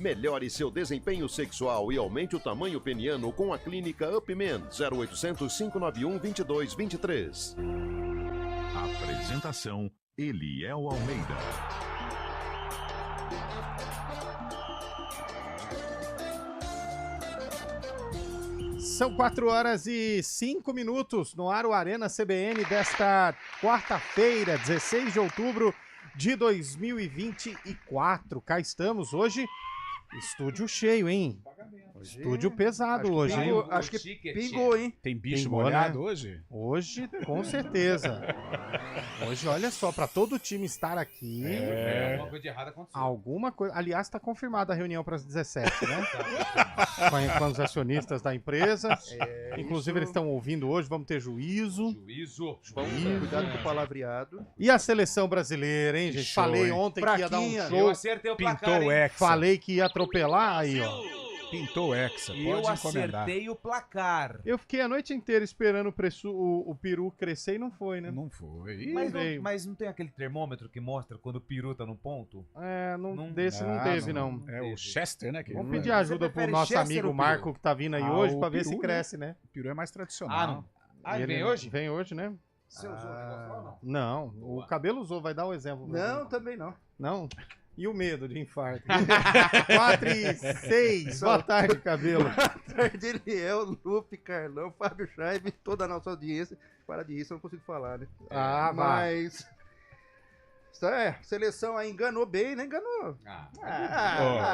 Melhore seu desempenho sexual e aumente o tamanho peniano com a clínica UpMen 0800 591 2223. Apresentação: Eliel Almeida. São 4h05 no ar o Arena CBN desta quarta-feira, 16 de outubro de 2024. Cá estamos hoje, estúdio cheio, hein? Estúdio pesado hoje, hein? Acho que pingou, hein? Tem bicho Pingou, molhado né? hoje? Hoje, com certeza. Hoje, olha só, para todo o time estar aqui, Alguma coisa de errado aconteceu. alguma coisa... Aliás, está confirmada a reunião para as 17, né? com os acionistas da empresa. Inclusive, eles estão ouvindo hoje, vamos ter juízo. Cuidado com o palavreado. E a seleção brasileira, hein, gente? Show, Falei hein? ontem que ia dar um Fraquinha. Eu show. acertei o placar, Pintou o hein? Hexa. Falei que ia atropelar, aí, ó. Pintou o Hexa. Eu Pode encomendar. acertei o placar. Eu fiquei a noite inteira esperando o peru crescer e não foi, né? Não foi. Ih, Mas veio. não, mas não tem aquele termômetro que mostra quando o peru tá no ponto? É, Não- desse não teve, não. É o Chester, né? Que Vamos o pedir ajuda pro prefere nosso Chester amigo ou peru? Marco que tá vindo aí Ah, hoje o pra ver peru, se né? cresce, né? peru é mais tradicional. Ah, não. Ah, ele vem hoje? Vem hoje, né? Você usou o negócio lá ou não? Não, o cabelo usou, vai dar o exemplo. Não, também não. Não? E o medo de infarto? 4h06. Boa tarde, cabelo. Tarde ele é o Lupe, Carlão, Fábio Schreiber, toda a nossa audiência. Para de isso, eu não consigo falar, né? Ah, vai. Mas... seleção aí enganou bem, né? Enganou.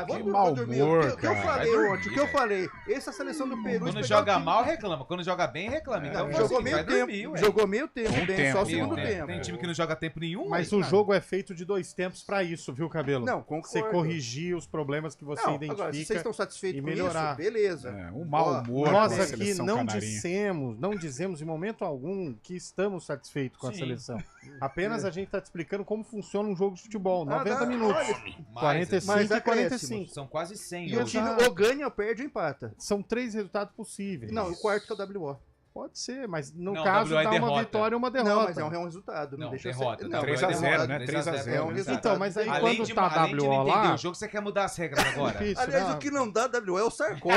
que mau humor, O que eu cara. falei Vai ontem? O que eu falei? Essa seleção do Peru... Quando pegar joga o time- mal, reclama. Quando joga bem, reclama. Então, faz o jogou seguinte, meio vai tempo. dormir, ué. Jogou meio tempo Um bem, tempo, só o meio segundo Tem- tempo. Tem time que não joga tempo nenhum. Mas ué. o jogo é feito de 2 tempos pra isso, viu, cabelo? Não, concordo. Você corrigir os problemas que você Não, identifica. agora, se vocês estão satisfeitos e com melhorar. isso, beleza. É, um mau Ó, humor Nós da aqui seleção não canarinha. não dizemos em momento algum que estamos satisfeitos com a Sim. seleção. Apenas a gente está te explicando como funciona um jogo de futebol. 90 dá- minutos. olha, 45 mas e acréscimos. 45. São quase 100 E o hoje. time Exato. ou ganha, ou perde ou empata. São 3 resultados possíveis. Não, o quarto que é o WO. Pode ser, mas no Não, caso WO é dá uma derrota. vitória ou uma derrota. Não, mas é um resultado. Não, Não, deixa derrota. ser. Não, 3x0, né? 3 a 0. 3x0. É um resultado. Então, mas aí Além quando de, tá além de não WO entender lá... o jogo, você quer mudar as regras agora. Difícil, Aliás, né? o que não dá WO é o Sarcó.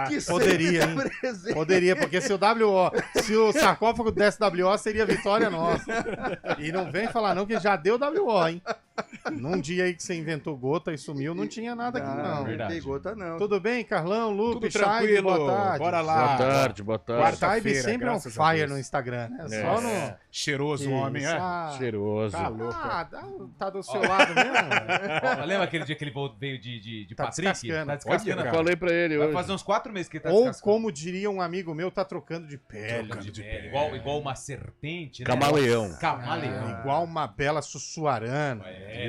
que Poderia, sempre hein? tá presente. Poderia, porque se o sarcófago desse WO, seria vitória nossa. E não vem falar não que já deu WO, hein? Num dia aí que você inventou gota e sumiu, não tinha nada aqui não. verdade. Tem gota, não. Tudo bem, Carlão, Lupe, Tudo Chay, tranquilo. boa tarde. Bora lá. boa tarde. O Chay Quarta-feira, sempre é um graças a fire Deus. no Instagram, né? É. Só no... Cheiroso homem, Isso, é? ah, Cheiroso. Tá louco. tá do seu lado mesmo? Ó, lembra aquele dia que ele veio de Tá Patrick? descascando. Tá descascando. Olha, Eu falei pra ele Vai hoje. fazer uns 4 meses que ele tá Ou descascando. como diria um amigo meu, tá trocando de pele. Trocando de pele. Igual uma serpente, né? Camaleão. Camaleão. Igual uma bela sussuarana. É.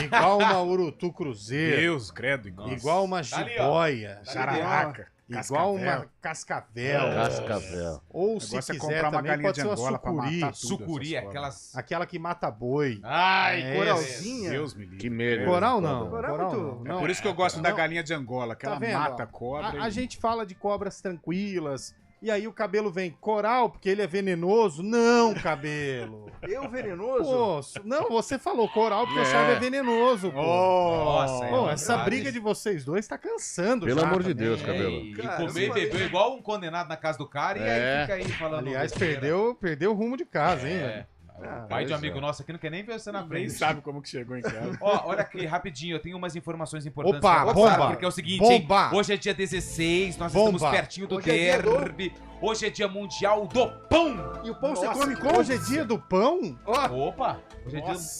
Igual uma urutu cruzeiro. Deus, credo. Igual uma Tá ali, ó. jiboia. Jararaca. Igual uma cascavel. Cascavel. Ou O se negócio é quiser comprar uma também galinha pode de ser uma Angola pra sucuri. matar tudo. Sucuri, essas aquelas... Aquela que mata boi. Ai, É, Coralzinha. Deus me livre. Que medo. Coral não. Coral Coral muito- não. É por isso que eu gosto da Não. galinha de Angola, que Tá ela vendo, mata ó? a cobra. A gente fala de cobras tranquilas. E aí o cabelo vem coral porque ele é venenoso? Não, cabelo. Eu venenoso? Pô, não, você falou coral porque o Chave é venenoso, pô. Nossa, Pô, é essa verdade. briga de vocês dois tá cansando Pelo já amor de também. Deus, cabelo. E Cara, comer e eu falei- bebeu igual um condenado na casa do cara e aí É. fica aí falando... Aliás, besteira. perdeu o rumo de casa, hein, É. velho? Ah, O pai de um pois amigo é. nosso aqui não quer nem ver você na Nem frente. sabe como que chegou em casa. Ó, olha aqui, rapidinho, eu tenho umas informações importantes Opa, pra bomba! porque é o seguinte, Bomba! hein? Hoje é dia 16, nós Bomba! estamos pertinho do Hoje é dia do- derby. Hoje é dia mundial do pão! E o pão você Nossa, come como? hoje é dia do pão? Opa!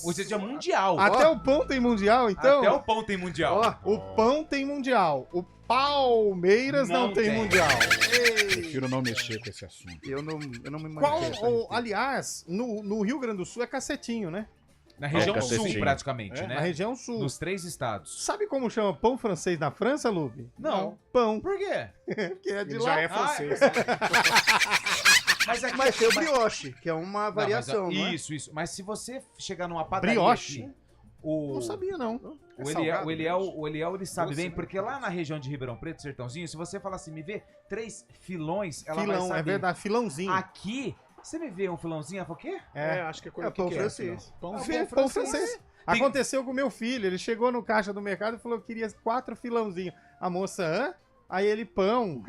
Hoje é dia mundial. Até o pão tem mundial, então? Até o pão tem mundial. Ó, O pão tem mundial. O Palmeiras não, Não tem tem. mundial. Prefiro não mexer com esse assunto. eu não me Qual, manifesto. aliás, no Rio Grande do Sul é cacetinho, né? Na região cacetinho. sul, praticamente, É? né? Na região sul. Nos 3 estados. Sabe como chama pão francês na França, Lube? Não. Pão. Por quê? Porque é de Ele lá. já é francês. Mas aqui... Mas tem o brioche, que é uma Não, variação, mas, não é? Isso. Mas se você chegar numa padaria Brioche? aqui, o... Não sabia, não. O Eliel, ele sabe bem, porque lá na região de Ribeirão Preto, Sertãozinho, se você falar assim, me vê 3 filões, ela vai Filão, saber. é verdade, filãozinho. Aqui, você me vê um filãozinho, ela fala o quê? É, acho que é coisa É pão que francês. Pão, Pão francês. Aconteceu com o meu filho. Ele chegou no caixa do mercado e falou que queria 4 filãozinhos. A moça, hã? Aí ele, pão.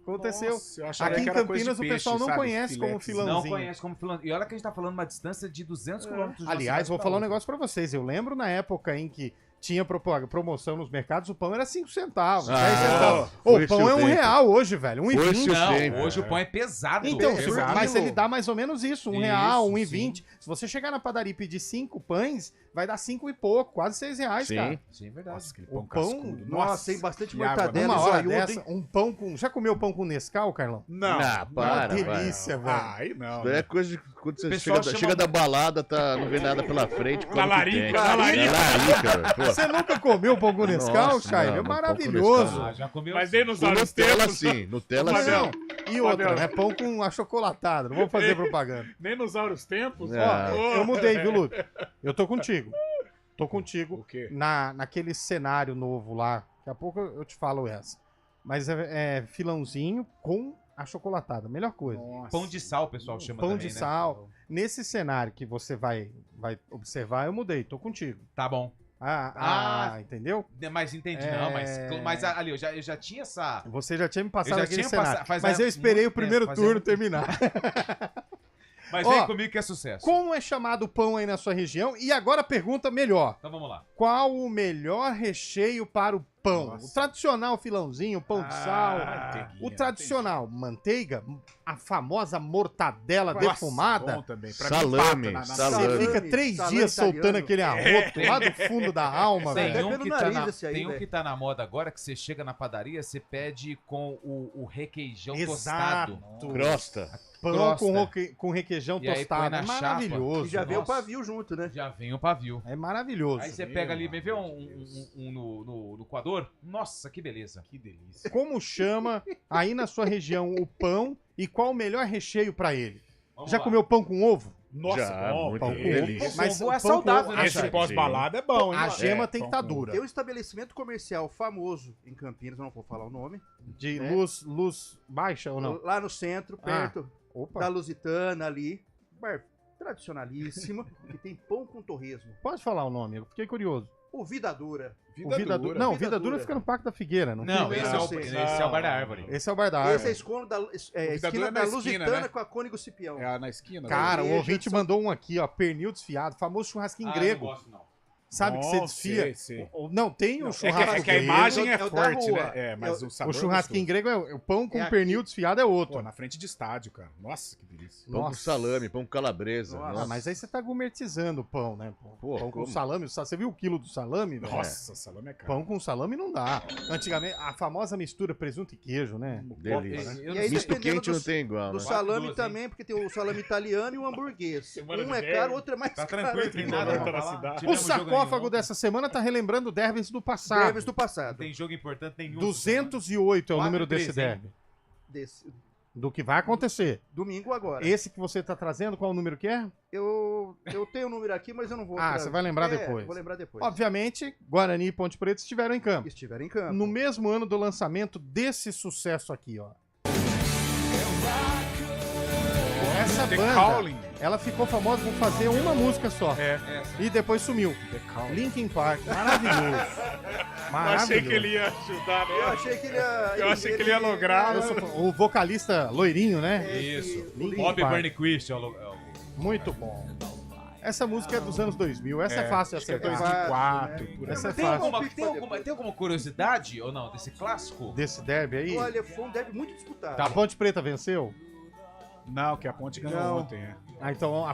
Aconteceu. Nossa, eu acharia Aqui que em era coisa de Campinas o peixe, pessoal não sabe? conhece como Filetes. filãozinho. Não conhece como filãozinho. E olha que a gente tá falando uma distância de 200 quilômetros. de uma Aliás, cidade vou pra falar um outra. negócio pra vocês. Eu lembro na época em que tinha promoção nos mercados, o pão era 5 centavos, 10 centavos. foi O pão seu é tempo. R$1 hoje, velho. Foi 1,20. seu Não, tempo. hoje o pão é pesado. Então, Exato. mas ele dá mais ou menos isso, R$1, Isso, R$1,20. Se você chegar na padaria e pedir 5 pães, vai dar 5 e pouco, quase R$6, Sim. cara. Sim, é verdade. Nossa, aquele O pão pão- cascudo. Nossa, tem bastante que água, mortadela Uma e hora zoiudo, dessa, hein? um pão com... Já comeu pão com Nescau, Carlão? Não. Ah, para, Uma delícia, velho. Ah, aí não. Isso daí é coisa de quando você Pessoal chega, chama- da balada, não vê nada pela frente. come o que larica, tem. na larica. Larica, pô. Você nunca comeu pão com Nescau, Nossa, Chay? não, É pão com maravilhoso. Nescau, Ah, já comeu. Mas nem nos Com vários Nutella tempos. sim, Nutella Mas sim. não. E outra, Fabiano. né? Pão com achocolatado. Não vamos fazer propaganda. Nem nos vários tempos. Ah. Ó, Eu mudei, viu, Lupe? Eu tô contigo. Tô contigo. O quê? Naquele cenário novo lá. Daqui a pouco eu te falo essa. Mas é filãozinho com achocolatado. Melhor coisa. Nossa. Pão de sal, o pessoal chama Pão também, de né? sal. Nesse cenário que você vai observar, eu mudei. Tô contigo. Tá bom. Entendeu? Mas entendi, É. não, mas ali, eu já tinha essa... Você já tinha me passado Eu já aquele tinha cenário. passado- faz mas eu esperei o muito primeiro tempo, fazia turno muito terminar. Mas Ó, vem comigo que é sucesso. Como é chamado o pão aí na sua região? E agora a pergunta melhor. Então vamos lá. Qual o melhor recheio para o pão? Nossa. O tradicional filãozinho, pão de sal. manteiguinha, O tradicional, manteiga, a famosa mortadela Nossa, defumada. bom também. Pra Salame, mim, empata Você salame. fica 3 salame dias soltando italiano. aquele arroto lá do fundo da alma, Tem velho. um, pelo que nariz tá, esse aí, tem um velho. que tá na moda agora, que você chega na padaria, você pede com o requeijão tostado. Crosta. Pão crosta. com requeijão E aí põe tostado. na É chapa. maravilhoso. E já veio o Nossa. pavio junto, né? Já vem o pavio. É maravilhoso. Aí você pega ali, me vê um no coador? Nossa, que beleza. Que delícia. Como chama aí na sua região o pão e qual o melhor recheio pra ele? Vamos Já lá. comeu pão com ovo? Nossa, Já, bom. muito pão com delícia. ovo. Mas Ovo é o pão com saudável, ovo- né, Esse Chay? pós-balada é bom, hein? A gema É, tem que pão estar com dura. Tem um estabelecimento comercial famoso em Campinas, eu não vou falar o nome. De né? luz baixa ou não? Lá no centro, perto Opa. da Lusitana ali. Bar tradicionalíssimo. que tem pão com torresmo. Pode falar o nome, eu fiquei curioso. O Vida Dura. O Vida Dura. Não, Vida Vida Dura Dura. fica no Parque da Figueira, não? Não, tem? esse Não, é, sei. esse é o bar da árvore. Esse é o Bar da Esse é a Árvore. esquina da, Vida esquina Dura é da na esquina, Lusitana né? com a Cônigo Cipião. É na esquina. Cara, o Igreja ouvinte de São- mandou um aqui, ó, pernil desfiado, famoso churrasquinho grego. Não gosto, não. Sabe que você Nossa, desfia? sei. Não, tem o É churrasco que a grego. imagem é é o da forte, rua. né? É, mas o sabor O churrasquinho é grego é o pão com É pernil aqui. desfiado é outro. Pô, na frente de estádio, cara. Nossa, que delícia. Pão com Nossa. salame, pão com calabresa. Nossa. Ah, Nossa. mas aí você tá gourmetizando o pão, né? Pô, pão com como? salame. Você viu o quilo do salame? velho? Nossa, salame é caro. Pão com salame não dá. Antigamente, a famosa mistura presunto e queijo, né? Delícia. Eu E aí, não sei- Misto dependendo quente do- não tem igual, Do né? salame 12, também, porque tem o salame italiano e o hamburguês. Semana Um de é derby. caro, outro é mais Tá caro. tranquilo, tem ainda. nada Volta pra na falar. cidade. O Tivemos jogo sarcófago nenhum. dessa semana tá relembrando derbys do passado. Breves do Não passado. tem jogo importante nenhum. 208 é o 4 número e 13, desse hein? derby. Desse, Do que vai acontecer. domingo agora. Esse que você tá trazendo, qual o número que é? Eu tenho o número aqui, mas eu não vou. Ah, você vai lembrar depois. Vou lembrar depois. Obviamente, Guarani e Ponte Preta estiveram em campo. Estiveram em campo. No mesmo ano do lançamento desse sucesso aqui, ó. Essa The banda, Calling. ela ficou famosa por fazer uma música só. É. E depois sumiu. The Calling. Linkin Park, maravilhoso. Eu Maravilhoso. achei que ele ia ajudar, Eu né? achei que ele ia. Eu achei que ele ia lograr, Eu sou fã- O vocalista loirinho, né? Isso. Linkin Bob Park. Burnquist é o... Muito bom. Essa música é dos anos 2000. Essa é fácil de acho que é acertar. 2004, por aí. Essa é Tem fácil. tem alguma curiosidade ou não desse clássico? Desse derby aí. Olha, foi um derby muito disputado. A Ponte Preta venceu? Não, que a Ponte ganhou Não. ontem, é. Ah, então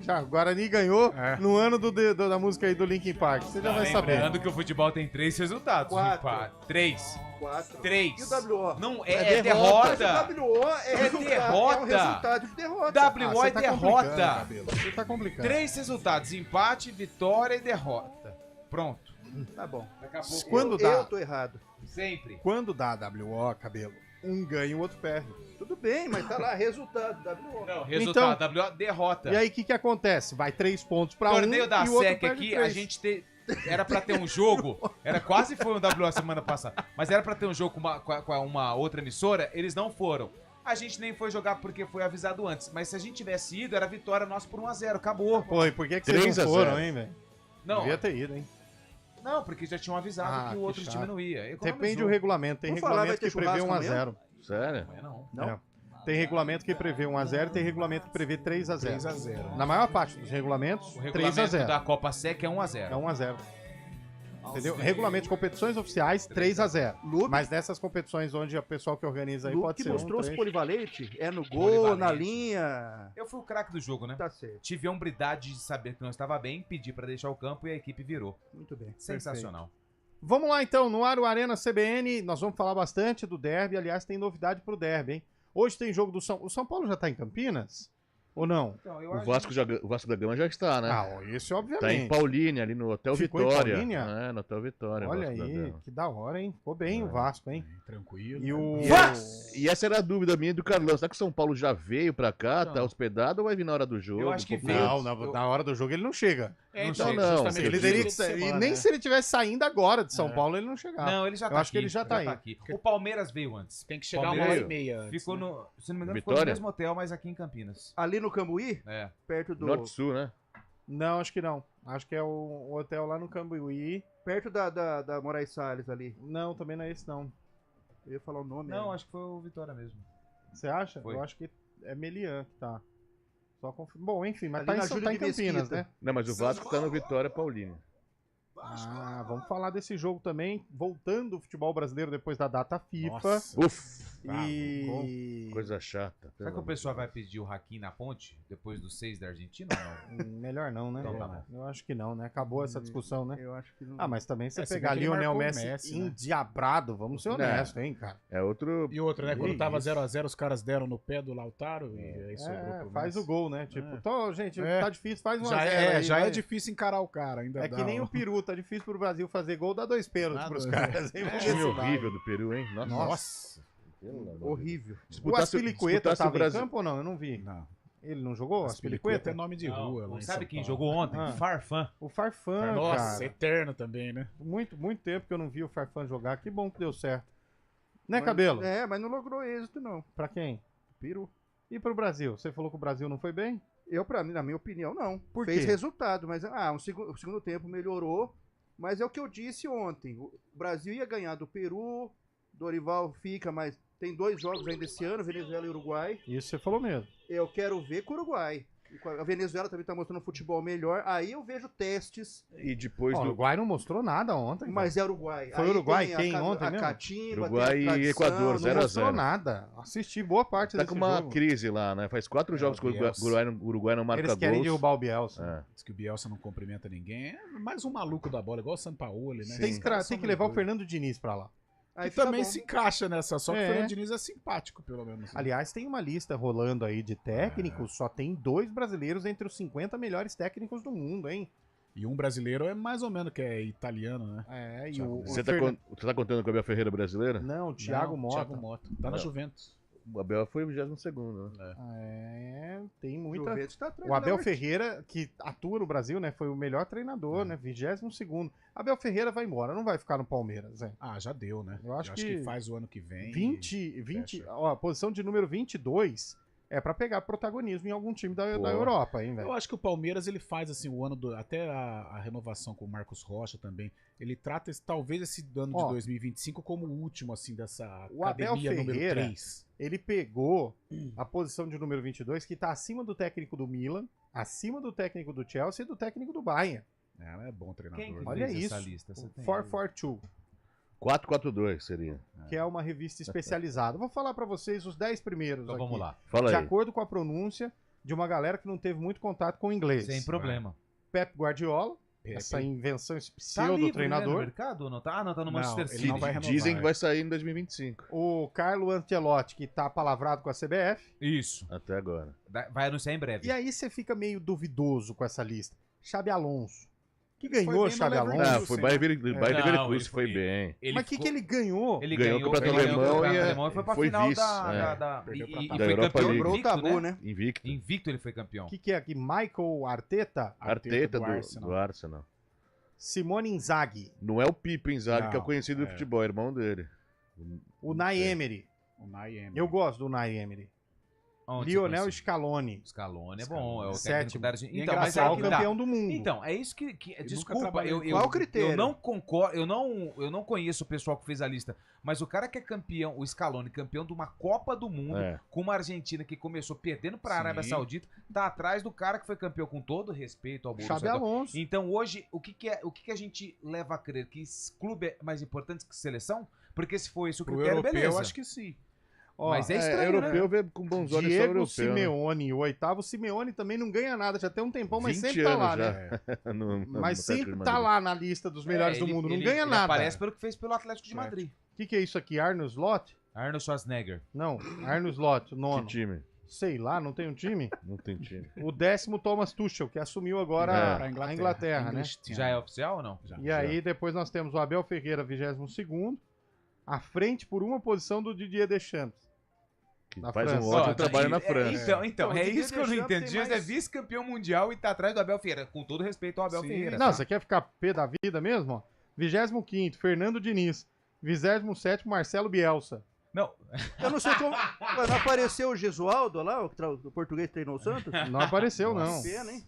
já, o Guarani ganhou É. no ano da música aí do Linkin Park. Você já vai saber. Lembrando que o futebol tem 3 resultados. 4. 3. 4. 3. E o WO? Não, é derrota. Mas o WO é, resultado, derrota. é um resultado de derrota. WO você é tá complicando, derrota. Cabelo. Você tá complicando. 3 resultados: empate, vitória e derrota. Pronto. Tá bom. Daqui a pouco. Quando dá? Eu tô errado. Sempre. Quando dá WO, Cabelo, um ganha e o outro perde. Tudo bem, mas tá lá, resultado, WO. Não, resultado: WO, derrota. E aí, o que acontece? Vai 3 pontos pra um Torneio da e o outro SEC perde aqui, 3. a gente era pra ter um jogo, quase foi um WO semana passada, mas era pra ter um jogo com uma outra emissora, eles não foram. A gente nem foi jogar porque foi avisado antes, mas se a gente tivesse ido, era vitória nossa por 1-0, acabou. Pô, e por que vocês 3 a não foram, 0. hein, velho? Não, Devia ter ido, hein? não, porque já tinham avisado Ah, que o que outro chato. time não ia. Depende do regulamento. Tem Vamos falar, vai regulamento ter que prevê churrasco 1x0. Sério? Não é não. Não? Tem regulamento que prevê 1x0 e tem regulamento que prevê 3x0. 3x0. Na maior parte dos regulamentos, O regulamento 3x0. da Copa SEC é É 1x0. 1x0. Entendeu? Regulamento de competições oficiais, 3x0. Lupe, Mas nessas competições onde o pessoal que organiza aí Lupe pode que ser mostrou-se 3. polivalente, é no gol, Polivalente. na linha. Eu fui o craque do jogo, né? Tá certo, Tive a hombridade de saber que não estava bem, pedi pra deixar o campo e a equipe virou. muito bem. Sensacional. Vamos lá então, no Aro Arena CBN, nós vamos falar bastante do derby. Aliás, tem novidade pro derby, hein? Hoje tem jogo do São... O São Paulo já tá em Campinas? Ou não? Então, eu O acho Vasco da Gama já está, né? Ah, ó, esse Tá em obviamente. Paulínia, ali no Hotel Ficou em Vitória. Paulínia? É, no Hotel Vitória. o Olha Vasco da aí, Gama. que da hora, hein? Ficou bem o Vasco, hein? Tranquilo. E o... E essa era a dúvida minha do Carlão. Será que o São Paulo já veio pra cá, tá Não. hospedado ou vai vir na hora do jogo? Eu acho que Pô, veio. Não, na hora do jogo ele não chega. É, Não então, sei, não. justamente, Ele Ele teria fim que... de semana, E nem né? se ele tivesse saindo agora de São É. Paulo, ele não chegava. Não, ele já Eu tá acho que aqui, ele já tá aí. aqui. O Palmeiras veio antes. Tem que chegar Palmeiras 1h30 antes. Ficou né? no, se não me engano, ficou Vitória? no mesmo hotel, mas aqui em Campinas. Ali no Cambuí, É. perto do... Norte-Sul, né? Não, acho que não. Acho que é o hotel lá no Cambuí. Perto da Moraes Salles ali. Não, também não é esse não. Eu ia falar o nome. Não, né? acho que foi o Vitória mesmo. Você acha? Foi. Eu acho que é Melian que tá. Só Bom, enfim, mas Ali tá na em, Júlio tá em de Campinas, Mesquita. né? Não, mas o Vasco tá no Vitória Paulínia. Ah, vamos falar desse jogo também. Voltando o futebol brasileiro depois da data FIFA. Nossa. Uf, E. coisa chata. Será que o pessoal vai pedir o Hakim na ponte depois dos 6 da Argentina ou não? Melhor não, né? Então tá bom. Eu acho que não, né? Acabou essa discussão, né? Eu acho que não. Ah, mas também você É, se pegar bem que ele Lionel marcou o Messi, Messi, né? endiabrado, vamos ser Não. honestos, hein, cara? É outro. E outra, né? Quando Que tava isso. 0x0, os caras deram no pé do Lautaro e aí sobrou pro Faz Messi. o gol, né? Tipo, É. então, gente, É. tá difícil, faz 1 Já a 0 aí, já vai. é difícil encarar o cara, ainda É dá que nem um- o Peru, tá difícil pro Brasil fazer gol, dá 2 pênaltis Dá pros dois. caras. hein? Um Vamos ver time se vai. horrível do Peru, hein? Nossa. Nossa. Pelo amor de Deus. Horrível. O Disputasse- Aspilicueta disputasse o tava Brasil- em campo ou não? Eu não vi. Não. Ele não jogou? Aspilicueta Aspilicueta? é nome de rua. lá em Sabe São quem Paulo. jogou ontem? Ah. Farfã. O Farfã, Nossa, cara. eterno também, né? Muito tempo que eu não vi o Farfã jogar. Que bom que deu certo. Né, Mas- Cabelo? É, mas não logrou êxito, não. Pra quem? Peru. E pro Brasil? Você falou que o Brasil não foi bem? Pra mim, na minha opinião, não. Por Fez quê? resultado, mas o segundo tempo melhorou. Mas é o que eu disse ontem. O Brasil ia ganhar do Peru, Dorival fica, mas tem 2 jogos ainda esse ano, Venezuela e Uruguai. Isso você falou mesmo. Eu quero ver com o Uruguai. A Venezuela também tá mostrando um futebol melhor. Aí eu vejo testes, E depois Ó, o do Uruguai não mostrou nada ontem. mas é Uruguai. Foi Aí Uruguai tem quem ontem a mesmo? Catimba, Uruguai tem a e tradição, Equador, não 0 não a mostrou 0. nada. Assisti boa parte Tá desse com uma jogo. crise lá, né? Faz 4 jogos que o Bielsa. Uruguai não marca Eles querem gols. derrubar o Bielsa. É. Diz que o Bielsa não cumprimenta ninguém. É mais um maluco da bola, igual o Sampaoli, né? Tem, Esses que caras tem são que levar o doidos. Fernando Diniz pra lá. Aí Que fica também bom. se encaixa nessa, só que É. o Fernando Diniz é simpático, pelo menos. Aliás, tem uma lista rolando aí de técnicos, só tem 2 brasileiros entre os 50 melhores técnicos do mundo, hein? E um brasileiro é mais ou menos que é italiano, né? É, e Thiago o, Mota. Você tá contando com o Abel Ferreira brasileira? Não, o Thiago Não, Mota. Thiago Mota. Tá na Não. Juventus. O Abel foi o 22º, né? É, tem muita... Juventus tá atrás O Abel da Ferreira, que atua no Brasil, né, foi o melhor treinador, né, 22º. Abel Ferreira vai embora, não vai ficar no Palmeiras, né? Ah, já deu, né? Eu acho que faz o ano que vem. 20, fecha. ó, a posição de número 22 é pra pegar protagonismo em algum time da Pô. Europa, hein, velho? Eu acho que o Palmeiras ele faz assim o ano até a renovação com o Marcos Rocha também. Ele trata talvez esse ano Ó, de 2025 como o último assim dessa o Abel academia número Ferreira, 3. Ele pegou a posição de número 22, que tá acima do técnico do Milan, acima do técnico do Chelsea e do técnico do Bayern. É bom treinador. Quem que né? Olha fez isso. essa lista? Você O tem 442, 4-4-2 seria. que é uma revista especializada. Vou falar pra vocês os 10 primeiros Então aqui. vamos lá. Fala De aí. acordo com a pronúncia de uma galera que não teve muito contato com o inglês. Sem problema. Pep Guardiola, Pepe. essa invenção Tá pseudo livre, né, no treinador. mercado ou não? Tá? Ah, não, tá no Não, Manchester ele City. não vai renovar. Dizem que vai sair em 2025. O Carlo Ancelotti, que tá palavrado com a CBF. Isso. Até agora. Vai anunciar em breve. E aí você fica meio duvidoso com essa lista. Xabi Alonso. Que Ele foi ganhou bem no Xabi Leverkusen. Alonso? Ah, foi sim, Bayern né? Leverkusen, Não, ele foi foi- bem. Ele Mas o que ficou- ele ganhou? Ele Ganhou o ganhou Campeonato ele ganhou o Alemão Campeonato e Alemão e foi pra foi final vice, é. Perdeu pra e Tabata. Da foi Europa campeão League. Quebrou o invicto, tabu, né? né? Invicto. Invicto ele foi campeão. O que é aqui? Michael Arteta, Arteta do do Arsenal. Arsenal. Simone Inzaghi, Não é o Pipo Inzaghi, que é Não, conhecido do é. futebol, é irmão dele. o Nay Emery. O Nayem. Eu gosto do Nay Emery. Onde Lionel você Scaloni. Scaloni é bom, é o técnico Sétimo. da Argentina. E Então, mas Atual que tá. campeão do mundo. Então, é isso que nunca desculpa, trabalhou. Qual o critério? eu não concordo, eu não conheço o pessoal que fez a lista, mas o cara que é campeão, o Scaloni, campeão de uma Copa do Mundo, com uma Argentina que começou perdendo para a Arábia Saudita, tá atrás do cara que foi campeão, com todo respeito ao Borussia Xabi Alonso. Então hoje, o que a gente leva a crer? Que esse clube é mais importante que seleção? Porque se for isso o Pro critério, europeu, beleza. eu acho que sim. Ó, Mas é estranho, europeu né? vê com bons olhos só Diego europeu. Simeone, o oitavo. Simeone também não ganha nada, já tem um tempão, mas 20 sempre tá lá, anos né? já. Mas sempre tá lá na lista dos melhores do mundo, não ganha ele nada. aparece pelo que fez pelo Atlético de Certo. Madrid. O que é isso aqui? Arno Slot? Arnold Schwarzenegger. Não, Arno Slot, Que nono. time? Sei lá, não tem um time? Não tem time. O 10º, Thomas Tuchel, que assumiu agora Pra a Inglaterra, né? English team. Já é oficial ou não? Já. E aí depois nós temos o Abel Ferreira, 22º, à frente por uma posição do Didier Deschamps. Que Na faz França. um ótimo Ó, trabalho na é, França. Então, Então, é o isso que eu não Didier entendo. Deschamps Dias tem é mais- vice-campeão mundial e tá atrás do Abel Ferreira. Com todo respeito ao Abel Sim. Ferreira. Não, você quer ficar pé da vida mesmo? Ó? 25º, Fernando Diniz. 27º, Marcelo Bielsa. Não, Eu não sei como. Mas não apareceu o Gesualdo lá, o português que treinou o Santos? Não apareceu, não. Pena, hein?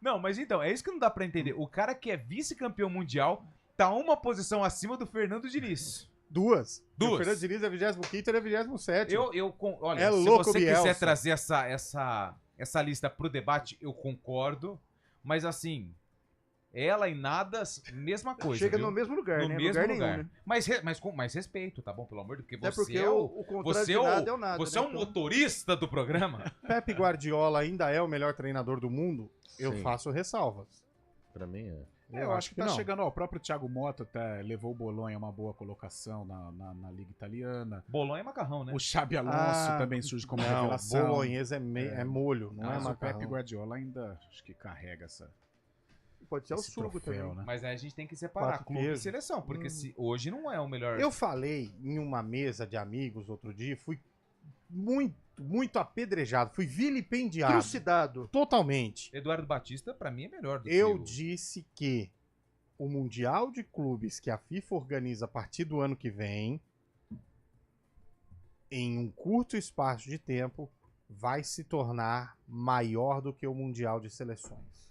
não, mas então, é isso que não dá pra entender. O cara que é vice-campeão mundial tá uma posição acima do Fernando Diniz. Duas. Duas. O Fernando Diniz é 25º e ele é 27º. Olha, É se louco, você Bielsa. quiser trazer essa lista pro debate, eu concordo. Mas assim, ela e nada, mesma coisa. Chega viu? no mesmo lugar, No né? mesmo lugar lugar. nenhum, né? Mas com mais respeito, tá bom? Pelo amor de Deus, porque Até você porque é o contrário de nada é o nada. você né? é um motorista do programa. Pepe Guardiola ainda é o melhor treinador do mundo? Eu Sim. faço ressalvas. Pra mim é. Eu acho que tá não. chegando, ó, o próprio Thiago Motta até levou o Bolonha a uma boa colocação na Liga Italiana. Bolonha é macarrão, né? O Xabi Alonso Ah, também surge como Não, revelação. bolonhesa é molho, não é Mas o macarrão. Pepe Guardiola ainda acho que carrega Pode ser o esse suco troféu, também. né? Mas aí a gente tem que separar Quatro clube e queijos. seleção, porque se hoje não é o melhor. Eu falei em uma mesa de amigos outro dia, fui muito apedrejado, fui vilipendiado. Trucidado. Totalmente. Eduardo Batista, pra mim, é melhor do que Eu o... disse que o Mundial de Clubes que a FIFA organiza a partir do ano que vem, em um curto espaço de tempo, vai se tornar maior do que o Mundial de Seleções.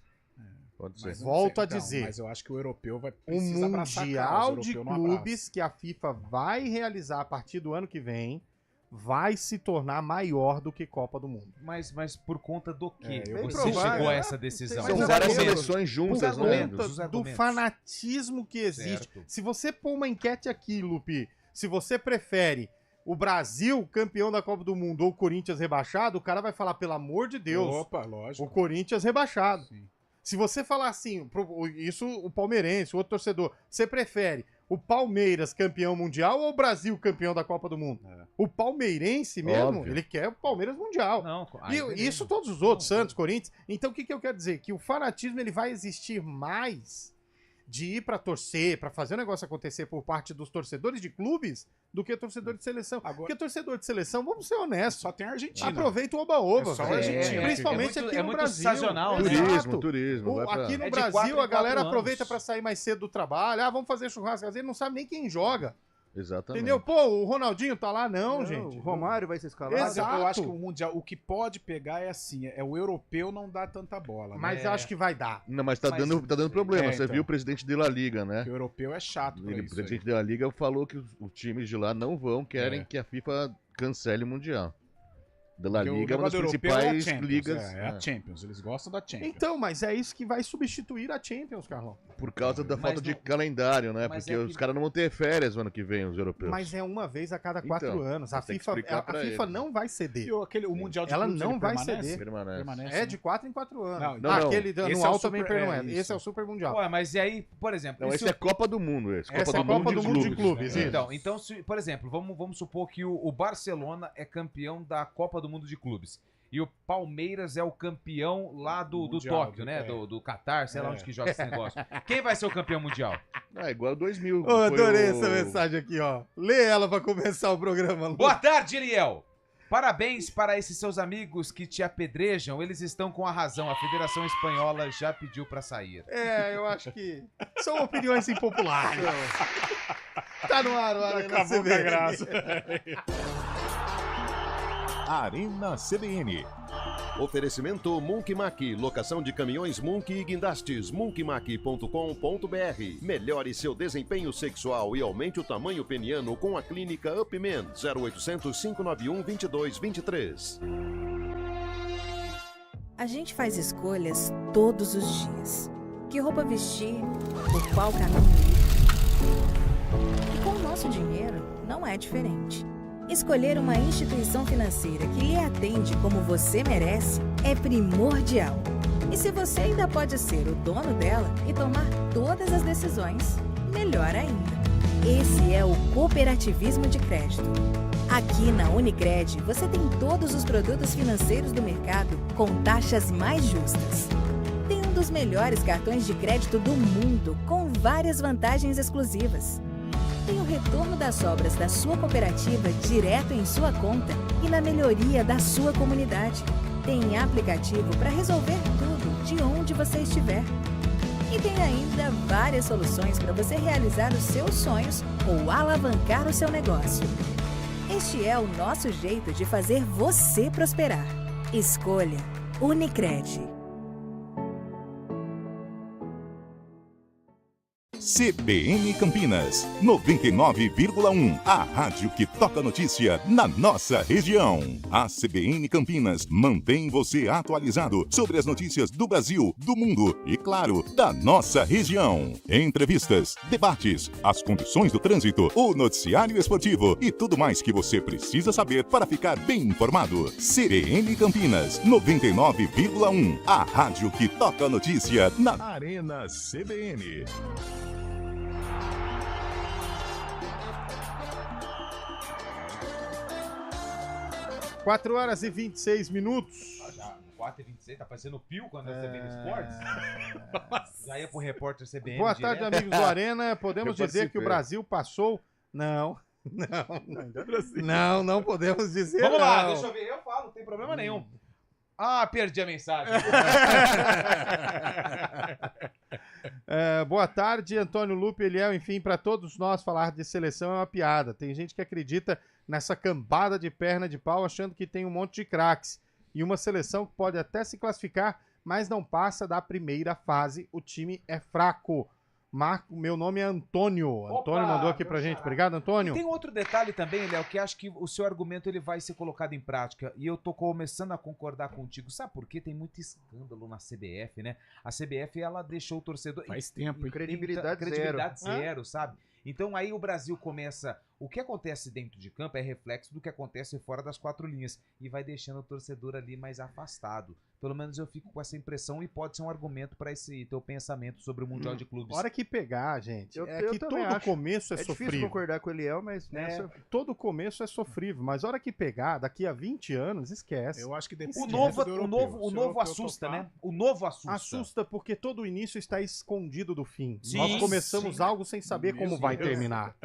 Pode ser. Mas eu não Volto sei, a dizer. Mas eu acho que o europeu vai O precisar abraçar a causa, Mundial o de europeu não Clubes que a FIFA vai realizar a partir do ano que vem vai se tornar maior do que Copa do Mundo. Mas por conta do quê? É, eu Você vou dizer- chegou a essa decisão? Mas São eu várias vou- seleções juntas, Por né? conta Os do argumentos. fanatismo que existe. Certo. Se você pôr uma enquete aqui, Lupe, se você prefere o Brasil campeão da Copa do Mundo ou o Corinthians rebaixado, o cara vai falar, pelo amor de Deus, Opa, lógico. o Corinthians rebaixado. Sim. Se você falar assim, isso o palmeirense, o outro torcedor, você prefere o Palmeiras campeão mundial ou o Brasil campeão da Copa do Mundo? É. O palmeirense mesmo, Óbvio. ele quer o Palmeiras mundial. Não, E aí beleza. isso todos os outros, Não, Santos, Corinthians. Então o que eu quero dizer? Que o fanatismo ele vai existir mais de ir pra torcer, pra fazer o negócio acontecer por parte dos torcedores de clubes do que torcedor de seleção. Agora- Porque torcedor de seleção, vamos ser honestos, Só tem a Argentina. aproveita o oba-oba. É só a velho. Argentina. Principalmente É muito- aqui é no muito Brasil. sazonal, né? Exato. Turismo. Vai pra... Aqui no É de 4 Brasil, em a galera 4 aproveita anos. pra sair mais cedo do trabalho. Ah, vamos fazer churrasco. Às vezes não sabe nem quem joga. Exatamente. Entendeu? Pô, o Ronaldinho tá lá? Não, gente. O Romário vai ser escalado. Mas Exato. eu acho que o Mundial, o que pode pegar é assim, é o europeu não dá tanta bola, né? Mas eu acho que vai dar. Não, mas tá, Mas- dando problema. É, Você então. viu o presidente da Liga, né? Porque o europeu é chato pra O isso. presidente da Liga falou que os times de lá não vão, querem É. que a FIFA cancele o Mundial. Da La Porque o Liga é uma das negócio europeu é a principais Champions, ligas. É a Champions, eles gostam da Champions. Então, mas é isso que vai substituir a Champions, Carlão. Por causa da Mas falta de não- calendário, né? mas Porque é os que- caras não vão ter férias o ano que vem, os europeus. Mas é uma vez a cada 4 Então, anos. A tem que FIFA, explicar a pra FIFA eles. não vai ceder. E o Mundial de Ela Clubes, não ele vai permanece? ceder. Permanece. Permanece, É né? de 4 em 4 anos. Não, não. Aquele Esse é anual o também Super- permanece. isso. Esse é o Super Mundial. Ué, mas e aí, por exemplo... Não, e esse se é Copa do Mundo, esse. Essa é a Copa do Mundo de Clubes, É. isso. Então, se, por exemplo, vamos supor que o Barcelona é campeão da Copa do Mundo de Clubes. E o Palmeiras é o campeão lá do Mundial, Tóquio, né? é. Do Catar, sei lá É. onde que joga esse negócio. Quem vai ser o campeão mundial? Ah, igual 2000. Ô, adorei foi essa mensagem aqui, ó. Lê ela pra começar o programa. Lu. Boa tarde, Eliel! Parabéns para esses seus amigos que te apedrejam. Eles estão com a razão. A Federação Espanhola já pediu para sair. É, eu acho que são opiniões impopulares. Tá no ar, o Arena Acabou com a CBN. graça. Arena CBN. Oferecimento Munk Mac, locação de caminhões Munk e guindastes, munkmac.com.br. Melhore seu desempenho sexual e aumente o tamanho peniano com a clínica UpMen, 0800 591 2223. A gente faz escolhas todos os dias. Que roupa vestir, por qual caminho ir. E com o nosso dinheiro, não é diferente. Escolher uma instituição financeira que lhe atende como você merece é primordial. E se você ainda pode ser o dono dela e tomar todas as decisões, melhor ainda. Esse é o cooperativismo de crédito. Aqui na Unicred, você tem todos os produtos financeiros do mercado com taxas mais justas. Tem um dos melhores cartões de crédito do mundo, com várias vantagens exclusivas. Tem o retorno das sobras da sua cooperativa direto em sua conta e na melhoria da sua comunidade. Tem aplicativo para resolver tudo de onde você estiver. E tem ainda várias soluções para você realizar os seus sonhos ou alavancar o seu negócio. Este é o nosso jeito de fazer você prosperar. Escolha Unicred. CBN Campinas, 99,1. A rádio que toca notícia na nossa região. A CBN Campinas mantém você atualizado sobre as notícias do Brasil, do mundo e, claro, da nossa região. Entrevistas, debates, as condições do trânsito, o noticiário esportivo e tudo mais que você precisa saber para ficar bem informado. CBN Campinas, 99,1. A rádio que toca notícia na Arena CBN. 4 horas e 26 minutos. 4h26, tá parecendo Pio quando é CBN Esportes. Já ia pro repórter CBN. Boa tarde, amigos do Arena. Podemos dizer que o Brasil passou... Não podemos dizer. Vamos lá, não. deixa eu ver. Eu falo, não tem problema nenhum. Ah, perdi a mensagem. Boa tarde, Antônio Lupe, Eliel, enfim, para todos nós falar de seleção é uma piada. Tem gente que acredita nessa cambada de perna de pau achando que tem um monte de craques. E uma seleção que pode até se classificar, mas não passa da primeira fase. O time é fraco. Meu nome é Antônio. Opa, Antônio mandou aqui pra gente. Obrigado, Antônio. Tem outro detalhe também, Léo, que acho que o seu argumento ele vai ser colocado em prática. E eu tô começando a concordar contigo. Sabe por quê? Tem muito escândalo na CBF, né? A CBF, ela deixou o torcedor... Faz tempo, hein? Credibilidade zero, sabe? Então aí o Brasil começa... O que acontece dentro de campo é reflexo do que acontece fora das 4 linhas. E vai deixando o torcedor ali mais afastado. Pelo menos eu fico com essa impressão e pode ser um argumento para esse teu pensamento sobre o Mundial de Clubes. Hora que pegar, gente. Eu que todo começo é sofrível. É difícil concordar com o Eliel, mas... Todo começo é sofrível, mas hora que pegar, daqui a 20 anos, esquece. Eu acho que depois o novo assusta, né? O novo assusta. Assusta porque todo o início está escondido do fim. Sim, Nós começamos algo sem saber como vai terminar.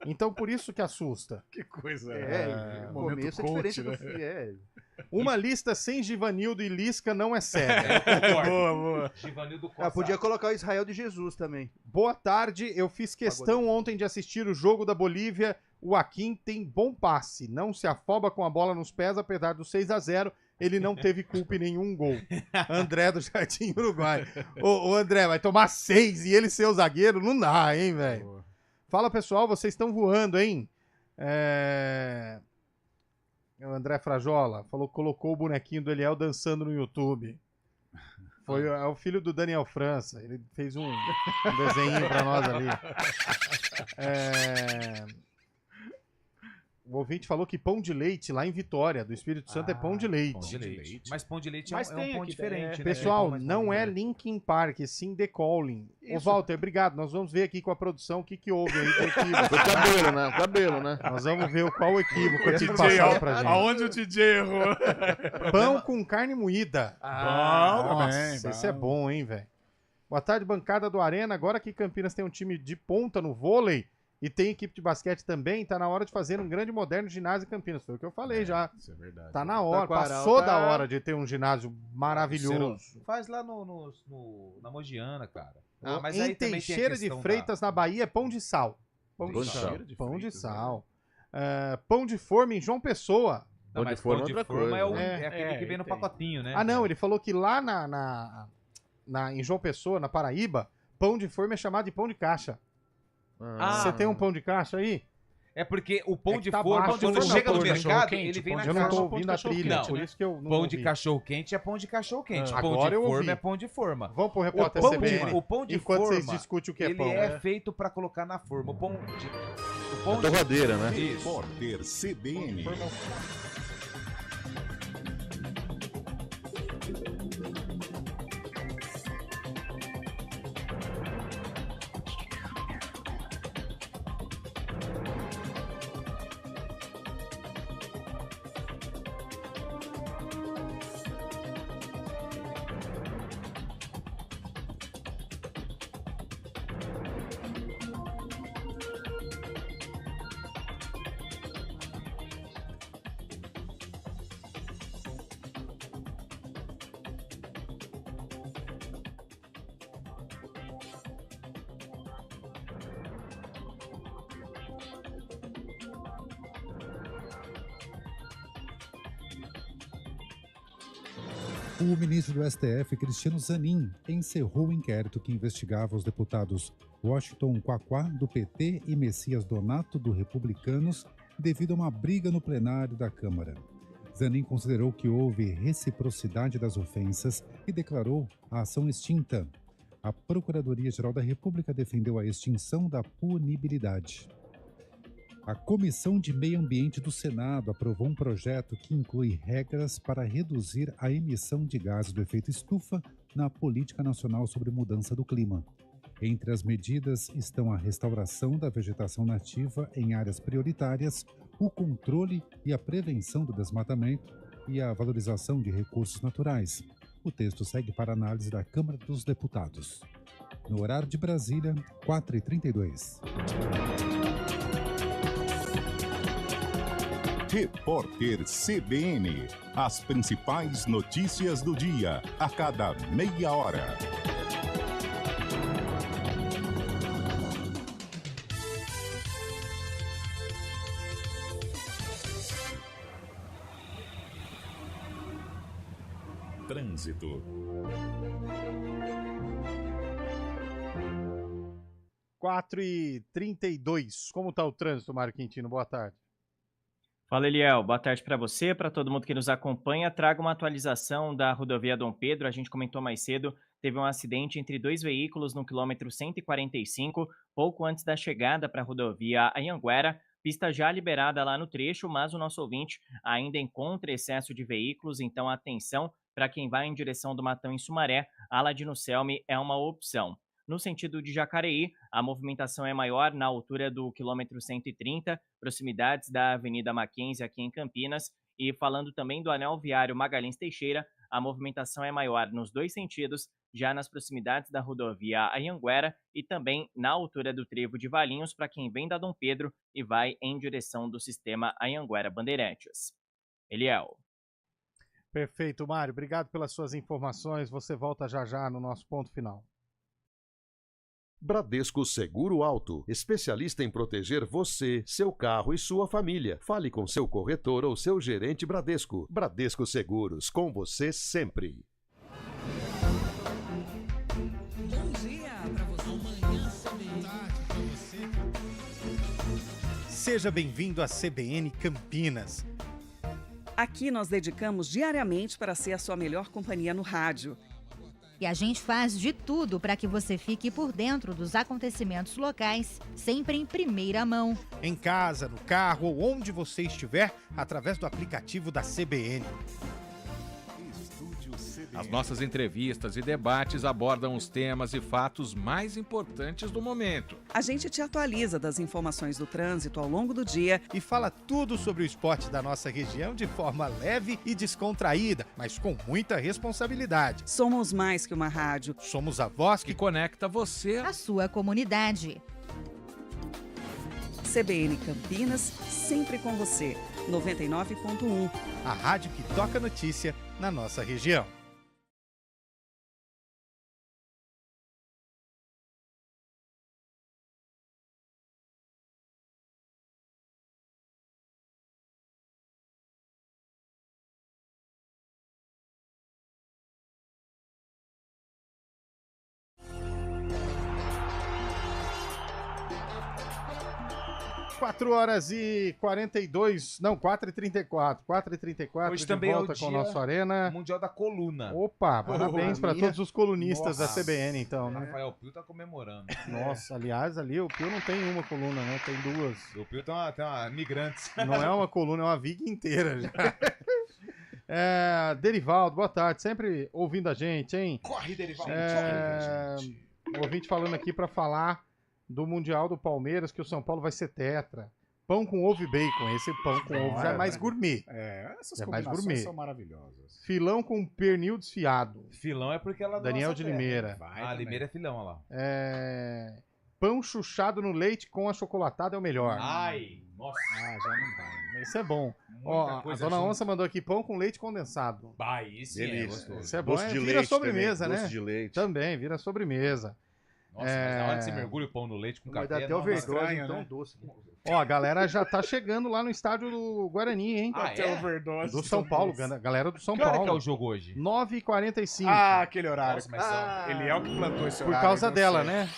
Então, por isso que assusta. Que coisa. O começo é diferente do fim. Uma lista sem Givanildo e Lisca não é séria. Boa. Givanildo Costa. Podia colocar o Israel de Jesus também. Boa tarde, eu fiz questão ontem de assistir o jogo da Bolívia. O Akin tem bom passe, não se afoba com a bola nos pés, apesar do 6-0. Ele não teve culpa em nenhum gol. André do Jardim Uruguai. Ô André, vai tomar 6 e ele ser o zagueiro? Não dá, hein, velho? Fala, pessoal, vocês estão voando, hein? O André Frajola falou que colocou o bonequinho do Eliel dançando no YouTube. É o filho do Daniel França. Ele fez um desenho pra nós ali. O ouvinte falou que pão de leite lá em Vitória, do Espírito Santo, é pão de leite. Pão de leite. Mas pão de leite é um pão diferente, né? Pessoal, não é Linkin Park, sim The Calling. Ô, Walter, obrigado. Nós vamos ver aqui com a produção o que houve aí de equívoco. O cabelo, né? Nós vamos ver qual equívoco que tinha passado pra gente. Aonde o DJ errou? Pão com carne moída. Nossa, esse é bom, hein, velho? Boa tarde, bancada do Arena. Agora que Campinas tem um time de ponta no vôlei, e tem equipe de basquete também, tá na hora de fazer um grande moderno ginásio em Campinas. Foi o que eu falei já. Isso é verdade. Tá na hora, passou da hora de ter um ginásio maravilhoso. Faz lá na Mogiana, cara. Mas em aí Teixeira de Freitas, na Bahia, é pão de sal. Pão de sal. Pão de forma em João Pessoa. Não, mas pão de forma é aquele que vem no pacotinho, né? Ah, não, ele falou que lá em João Pessoa, na Paraíba, pão de forma é chamado de pão de caixa. Você tem um pão de caixa aí? É porque o pão de tá forma, baixo, quando não, chega no pão de mercado, quente, ele vem na Eu caixa. não tô ouvindo a trilha, Não, por isso que eu não pão ouvi. de cachorro-quente é pão de cachorro-quente. Pão Agora de eu forma ouvi. é pão de forma. Vamos pro repórter pão CBN. o pão de enquanto forma, vocês discutem o que é ele pão. é feito pra colocar na forma. O pão de... torradeira, né? Isso. Repórter CBN. O ministro do STF, Cristiano Zanin, encerrou o inquérito que investigava os deputados Washington Quaquá, do PT, e Messias Donato, do Republicanos, devido a uma briga no plenário da Câmara. Zanin considerou que houve reciprocidade das ofensas e declarou a ação extinta. A Procuradoria-Geral da República defendeu a extinção da punibilidade. A Comissão de Meio Ambiente do Senado aprovou um projeto que inclui regras para reduzir a emissão de gases do efeito estufa na Política Nacional sobre Mudança do Clima. Entre as medidas estão a restauração da vegetação nativa em áreas prioritárias, o controle e a prevenção do desmatamento e a valorização de recursos naturais. O texto segue para análise da Câmara dos Deputados. No horário de Brasília, 4h32. Repórter CBN. As principais notícias do dia, a cada meia hora. Trânsito. 4h32. Como está o trânsito, Mário Quintino? Boa tarde. Fala, Eliel. Boa tarde para você, para todo mundo que nos acompanha. Trago uma atualização da rodovia Dom Pedro. A gente comentou mais cedo, teve um acidente entre dois veículos no quilômetro 145, pouco antes da chegada para a rodovia Anhanguera. Pista já liberada lá no trecho, mas o nosso ouvinte ainda encontra excesso de veículos, então atenção para quem vai em direção do Matão em Sumaré. Aladino Selmi é uma opção. No sentido de Jacareí, a movimentação é maior na altura do quilômetro 130, proximidades da Avenida Mackenzie aqui em Campinas. E falando também do anel viário Magalhães Teixeira, a movimentação é maior nos dois sentidos, já nas proximidades da rodovia Anhanguera e também na altura do trevo de Valinhos para quem vem da Dom Pedro e vai em direção do sistema Anhanguera Bandeirantes. Eliel. Perfeito, Mário. Obrigado pelas suas informações. Você volta já já no nosso ponto final. Bradesco Seguro Auto, especialista em proteger você, seu carro e sua família. Fale com seu corretor ou seu gerente Bradesco. Bradesco Seguros, com você sempre. Bom dia para você. Amanhã, tarde para você. Seja bem-vindo à CBN Campinas. Aqui nós dedicamos diariamente para ser a sua melhor companhia no rádio. E a gente faz de tudo para que você fique por dentro dos acontecimentos locais, sempre em primeira mão. Em casa, no carro ou onde você estiver, através do aplicativo da CBN. As nossas entrevistas e debates abordam os temas e fatos mais importantes do momento. A gente te atualiza das informações do trânsito ao longo do dia e fala tudo sobre o esporte da nossa região de forma leve e descontraída, mas com muita responsabilidade. Somos mais que uma rádio. Somos a voz que conecta você à sua comunidade. CBN Campinas, sempre com você. 99.1. A rádio que toca notícia na nossa região. 4 horas e 42, não, 4h34. 4h34 Hoje de também volta é o com o dia nosso Arena. Mundial da Coluna. Opa, parabéns para minha. todos os colunistas Nossa. da CBN, então, né? Rafael Pio tá comemorando. Nossa, aliás, ali o Pio não tem uma coluna, né? Tem duas. O Pio tem uma migrantes. Não é uma coluna, é uma viga inteira já. Derivaldo, boa tarde. Sempre ouvindo a gente, hein? Corre, Derivaldo. Ouvinte falando aqui para falar do Mundial do Palmeiras, que o São Paulo vai ser tetra. Pão com ovo e bacon. Esse pão com ovo já é mais gourmet. Essas Já é mais combinações gourmet. são maravilhosas. Filão com pernil desfiado. Filão é porque ela Daniel de Limeira. Limeira é filão, olha lá. Pão chuchado no leite com achocolatado é o melhor. Ai, nossa. Já não vai. Esse é bom. Muita Ó, a coisa dona junto. Onça mandou aqui pão com leite condensado. Bah, isso é Delícia. gostoso. Isso é bom. Doce de Vira leite sobremesa, também, né? doce de leite. Também, vira sobremesa. Nossa, mas na hora que você mergulha o pão no leite com Vai café... dar até o nossa, overdose, estranho, então né? doce. Ó, a galera já tá chegando lá no estádio do Guarani, hein? Ah, Até é? overdose. Do São Paulo, galera do São Que hora Paulo. que é o jogo hoje? 9h45. Ah, aquele horário. Nossa, mas são- Ele é o que plantou esse Por horário. causa eu não dela, sei. né?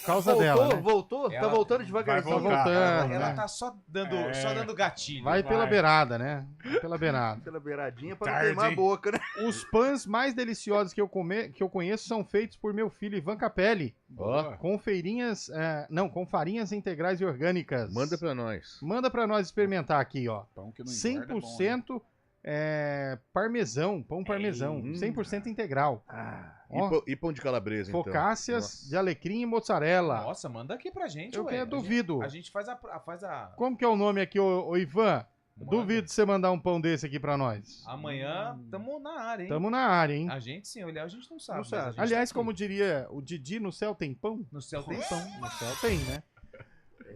Por causa dela, né? Voltou? Tá Ela voltando devagarzinho. vai voltar. voltando, Ela né? tá só dando gatilho. Vai pela vai. beirada, né? Vai pela beirada. Pela beiradinha pra não Tarde, queimar a hein? boca, né? Os pães mais deliciosos que eu conheço são feitos por meu filho Ivan Capelli. Ó, Com com farinhas integrais e orgânicas. manda pra nós. Manda pra nós experimentar aqui, ó. Pão que não engorda é bom, 100% parmesão, pão parmesão, 100% integral. Ó, E pão de calabresa, então. focácias de alecrim e mozzarella. Nossa, manda aqui pra gente, Eu ué. que duvido. A gente faz a... Como que é o nome aqui, ô Ivan? Manda. Duvido você mandar um pão desse aqui pra nós. Amanhã tamo na área, hein? Tamo na área, hein? A gente sim, olhar a gente não sabe. Não mas sabe. a gente Aliás, tá como aqui. diria o Didi, no céu tem pão? No céu tem pão. No céu tem, né?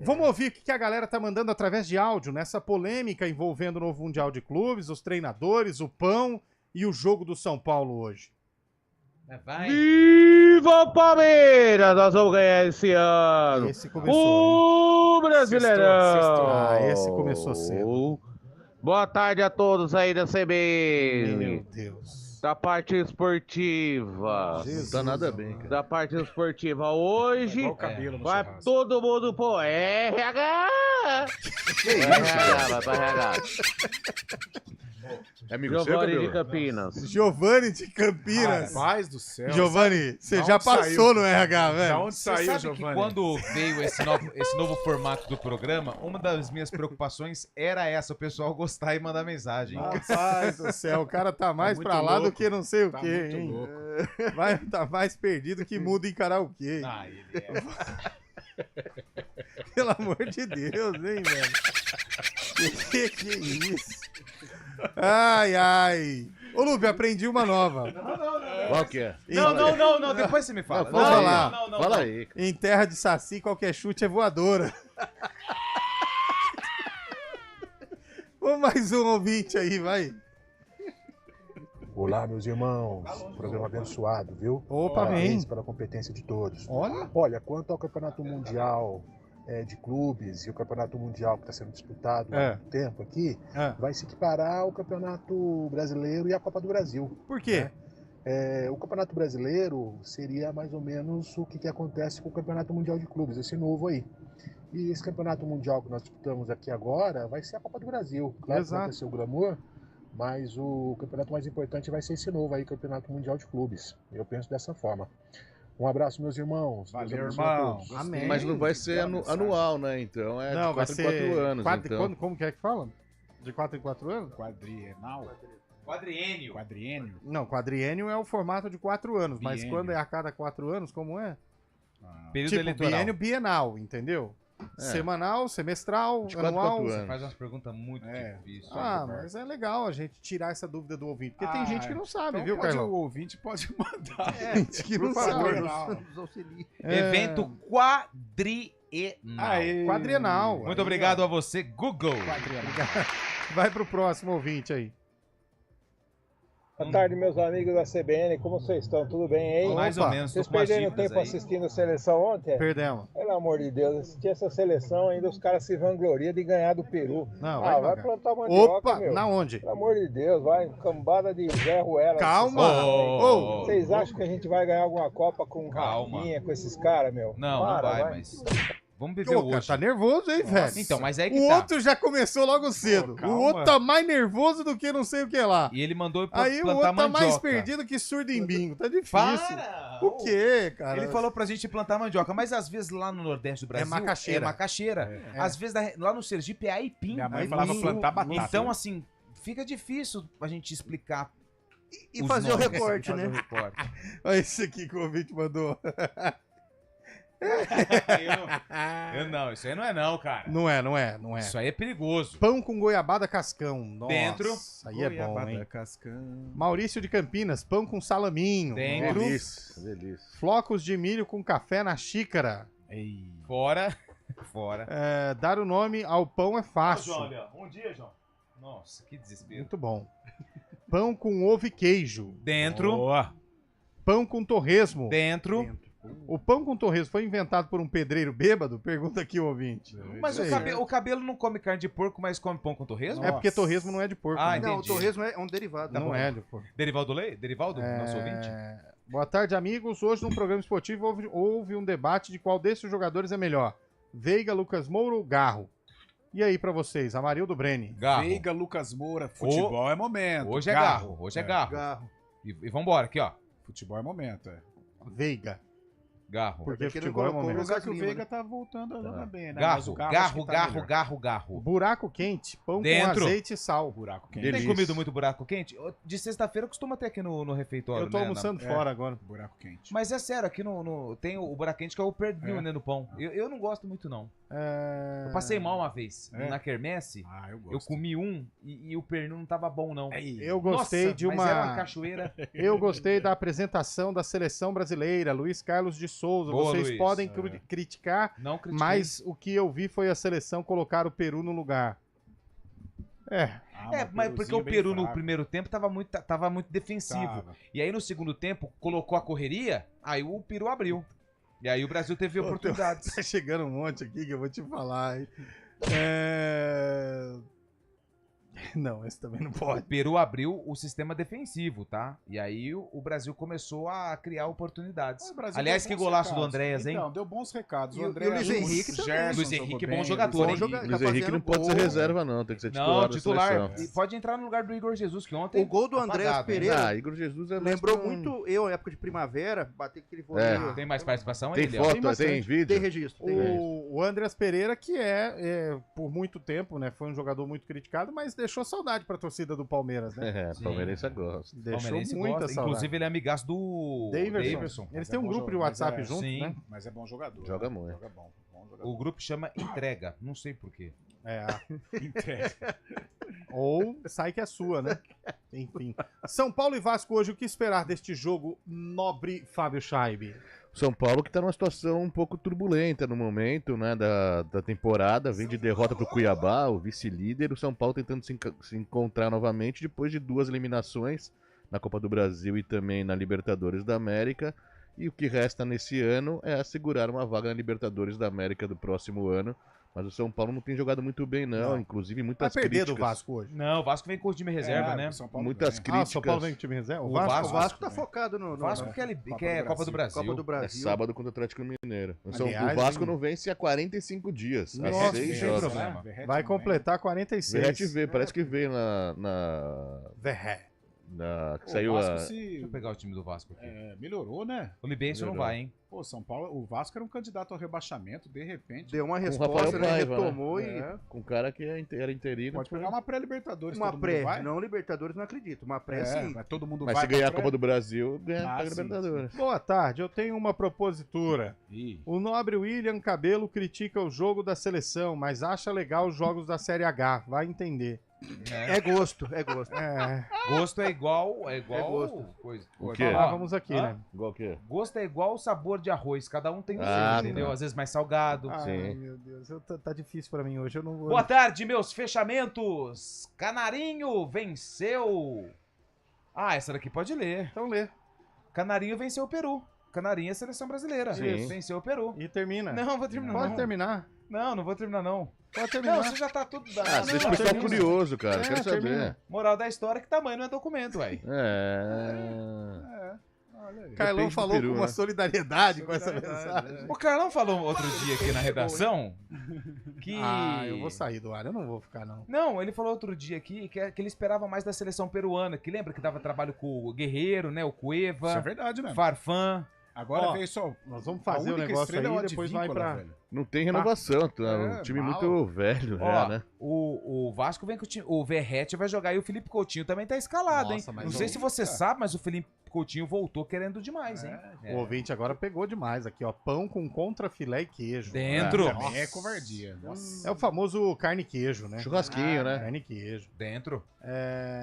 Vamos ouvir o que a galera tá mandando através de áudio nessa polêmica envolvendo o novo Mundial de Clubes, os treinadores, o pão e o jogo do São Paulo hoje. Vai. Viva o Palmeiras! Nós vamos ganhar esse ano! Esse começou, O Brasileirão! Sextou. Ah, esse começou cedo. Boa tarde a todos aí da Meu CBN, Deus. da parte esportiva. Jesus, Tá nada bem, cara. Da parte esportiva hoje, Igual o cabelo no vai churrasco. todo mundo pro RH! Que isso, RH, cara? vai pro RH. É amigo seu, Giovanni de Cabelo? Campinas. Giovanni de Campinas. Rapaz do céu. Giovanni, você Da já onde passou saiu? no RH, Da velho. onde Você saiu, sabe Giovanni? que quando veio esse novo formato do programa, uma das minhas preocupações era essa, o pessoal gostar e mandar mensagem. Rapaz do céu, o cara tá mais muito pra lá do louco. que não sei o Tá quê, muito hein? louco. Tá mais perdido que mudo em karaokê. Ah, ele é. Pelo amor de Deus, hein, velho? Que é isso? Ai, ai. Ô, Lupe, aprendi uma nova. Qual que é? Não, depois você me fala. Não, pode falar. Fala aí, cara. Em terra de saci, qualquer chute é voadora. Vamos mais um ouvinte aí, vai. Olá, meus irmãos. Programa abençoado, viu? Opa, Parabéns bem. pela competência de todos. Olha. Olha, quanto ao Campeonato Mundial de Clubes e o Campeonato Mundial que está sendo disputado há muito tempo aqui, vai se equiparar ao Campeonato Brasileiro e à Copa do Brasil. Por quê? O Campeonato Brasileiro seria mais ou menos o que acontece com o Campeonato Mundial de Clubes, esse novo aí. E esse Campeonato Mundial que nós disputamos aqui agora vai ser a Copa do Brasil. Claro que vai ter seu glamour, mas o campeonato mais importante vai ser esse novo aí, Campeonato Mundial de Clubes. Eu penso dessa forma. Um abraço, meus irmãos. Valeu, Deus abençoe a irmão. todos. Amém. Mas não vai ser anual, né? Então é Não, de vai 4 em 4 ser anos. Então. Como que é que fala? De 4 em 4 anos? Quadrienal? Quadriênio. Quadriênio? Não, quadriênio é o formato de 4 anos, mas Biênio. quando é a cada 4 anos, como é? Período Tipo, eleitoral. biênio bienal, entendeu? Semanal, semestral, De 4 em anual. 4 Você anos. faz umas perguntas muito difíceis. Ah, mas é legal a gente tirar essa dúvida do ouvinte, porque tem gente que não sabe, então viu, pode, Carlão? o ouvinte pode mandar. Gente que não Por favor, sabe. Nos auxilie. Evento quadrienal. Aê. Quadrienal. Muito obrigado a você, Google. Vai pro próximo ouvinte aí. Boa tarde, meus amigos da CBN, como vocês estão? Tudo bem, hein? Mais ou menos, tô Vocês com umas perderam dívidas tempo aí. assistindo a seleção ontem? Perdemos. Pelo amor de Deus, assistir essa seleção, ainda os caras se vangloriam de ganhar do Peru. Não, vai devagar. plantar mandioca, Opa, meu. na onde? Pelo amor de Deus, vai, cambada de Zé Ruela. Calma. Ô, vocês acham que a gente vai ganhar alguma Copa com Calma. Rafinha, com esses caras, meu? Não, Para, não vai, mas... Vamos beber Ô, cara, hoje. tá nervoso, hein, velho? Então, mas aí que O tá. outro já começou logo cedo. calma. O outro tá mais nervoso do que não sei o que lá. E ele mandou Aí o plantar outro tá mais mandioca. perdido que surdo em bingo. Tá difícil. Para! O quê, cara? Ele falou pra gente plantar mandioca, mas às vezes lá no Nordeste do Brasil macaxeira. é macaxeira. É. Às vezes lá no Sergipe é aipim. Minha mãe Aipim. falava plantar batata. Então, assim, fica difícil a gente explicar. E os fazer o nomes, recorte, fazer né? o recorte. Olha esse aqui que o ouvinte mandou. Não, isso aí não é não, cara. Não é. Isso aí é perigoso. Pão com goiabada cascão. Nossa, Dentro. aí é bom, Goiabada hein? cascão. Maurício de Campinas, pão com salaminho. Dentro. Delícia. Flocos de milho com café na xícara. Fora. Dar o nome ao pão é fácil. Bom dia, João. Nossa, que desespero. Muito bom. Pão com ovo e queijo. Dentro. Boa. Pão com torresmo. Dentro. O pão com torresmo foi inventado por um pedreiro bêbado? Pergunta aqui o ouvinte. Mas o cabelo não come carne de porco, mas come pão com torresmo? É porque torresmo não é de porco. Ah, né? entendi. Não, o torresmo é um derivado. Não é de porco. Derivaldo Lei? Derivaldo, nosso ouvinte? Boa tarde, amigos. Hoje, num programa esportivo, houve um debate de qual desses jogadores é melhor. Veiga, Lucas Moura ou Garro? E aí pra vocês, Amarildo Breni? Garro. Veiga, Lucas Moura, futebol é momento. Hoje é garro. Hoje é garro. Garro. E vambora, aqui, ó. Futebol é momento, é. Veiga. Garro. Porque Porque futebol é não colocou momento. Apesar que o Lima, Veiga né? tá voltando a jogar bem, né? Mas Garro, o acho que tá melhor. garro. Buraco quente, pão Dentro. com azeite e sal. Buraco quente. Tem Delícia. comido muito buraco quente? De sexta-feira costuma ter aqui no refeitório, Eu tô né? almoçando fora agora. Buraco quente. Mas é sério, aqui tem o buraco quente que é o pernil, né, no pão. Eu não gosto muito, não. Eu passei mal uma vez, na quermesse. Ah, eu gosto. Eu comi e o pernil não tava bom, não. Eu gostei Nossa, de mas uma... era uma cachoeira. Eu gostei da apresentação da seleção brasileira, Luiz Carlos de Souza. Boa, Vocês Luiz. podem criticar, Não critiquei. mas o que eu vi foi a seleção colocar o Peru no lugar. Mas porque o Peru no primeiro tempo tava muito defensivo. E aí no segundo tempo colocou a correria, aí o Peru abriu. E aí o Brasil teve oportunidades. Tá chegando um monte aqui que eu vou te falar, hein? Não, esse também não O pode. Peru abriu o sistema defensivo, tá? E aí o Brasil começou a criar oportunidades. Aliás, que golaço do Andréas, hein? Então, deu bons recados. E O o Andréas, Luiz Henrique também. Luiz Henrique é bom jogador, hein? Luiz Henrique não pode ser reserva, não. Tem que ser titular. Não, da titular. seleção. E pode entrar no lugar do Igor Jesus, que ontem... O gol do Andréas Pereira Igor Jesus é lembrou mais pra um- muito eu, na época de primavera, bater aquele voleio. Tem mais participação Tem aí, Léo? foto, tem vídeo? Tem registro. Tem registro. O Andreas Pereira, que por muito tempo, né, foi um jogador muito criticado, mas deixou saudade pra torcida do Palmeiras, né? Palmeirense gosta. Deixou Palmeirense muita gosta. saudade. Inclusive, ele é amigaço do Daverson. Eles têm um grupo de WhatsApp juntos, Sim. né? Mas é bom jogador. Joga né? muito. Joga bom jogador. O grupo chama Entrega. Não sei porquê. Entrega. Ou sai que é sua, né? Enfim. São Paulo e Vasco hoje, o que esperar deste jogo, nobre Fábio Scheibe? São Paulo que tá numa situação um pouco turbulenta no momento, né, da temporada, vem de derrota pro Cuiabá, o vice-líder, o São Paulo tentando se encontrar novamente depois de 2 eliminações na Copa do Brasil e também na Libertadores da América, e o que resta nesse ano é assegurar uma vaga na Libertadores da América do próximo ano. Mas o São Paulo não tem jogado muito bem, não. Inclusive, muitas Vai perder críticas. do Vasco hoje. Não, o Vasco vem com o time reserva, né? Muitas O críticas. São Paulo vem com o time reserva? O O Vasco Vasco tá focado no... O Vasco quer Copa do Brasil. Copa do É Brasil. sábado contra o Atlético Mineiro. Aliás, o Vasco não vence há 45 dias. Há Nossa, 6 sem jogos. problema. Vai completar 46. Verrete veio, parece que veio Verrete. que saiu Deixa eu pegar o time do Vasco aqui. Melhorou, né? O Libêncio não vai, hein? Pô, São Paulo, o Vasco era um candidato ao rebaixamento, de repente. Deu uma com o resposta, Rafael né? Paiva, Retomou né? Com o cara que era interino. Pode pegar uma pré-Libertadores, Uma todo mundo pré, vai? não Libertadores, não acredito. Uma pré, sim. Mas todo mundo Mas vai se ganhar a pra Copa pré? do Brasil, ganha Ah, a sim, Libertadores. Boa tarde, eu tenho uma propositura. Ih. O nobre William Cabelo critica o jogo da seleção, mas acha legal os jogos da Série H. Vai entender. É gosto, é gosto. Gosto é igual gosto. coisa. O quê? Falávamos aqui, né? Igual o quê? Gosto é igual o sabor de arroz, cada um tem o Ah, seu, entendeu? tá. Às vezes mais salgado. Ai, meu Deus, tá difícil pra mim hoje. Eu não vou. Boa tarde, meus fechamentos. Canarinho venceu. Ah, essa daqui pode ler. Então lê. Canarinho venceu o Peru. Canarinho é a seleção brasileira. Sim. Venceu o Peru. E termina. Não, vou terminar. Pode não. terminar. Não, não vou terminar, não. Pode terminar. Não, você já tá tudo dado. Ah, deixa o pessoal curioso, cara. Quero saber. termina. Moral da história é que tamanho não é documento, velho. Carlão falou com uma solidariedade com essa mensagem. O Carlão falou outro dia aqui na redação que... eu vou sair do ar, eu não vou ficar, não. Não, ele falou outro dia aqui que ele esperava mais da seleção peruana, que lembra que dava trabalho com o Guerreiro, né? O Cueva. Isso é verdade mesmo. Farfán. Agora veio só... Nós vamos fazer o negócio aí e depois vai pra... Velho. Não tem renovação, tá? Um time muito velho, né? O Vasco vem com o time. O Verratti vai jogar e o Felipe Coutinho também tá escalado, hein? Não sei se você sabe, mas o Felipe Coutinho voltou querendo demais, hein? O ouvinte agora pegou demais aqui, ó. Pão com contrafilé e queijo. Dentro. Também é covardia. Nossa. É o famoso carne e queijo, né? Churrasquinho, né? Carne e queijo. Dentro.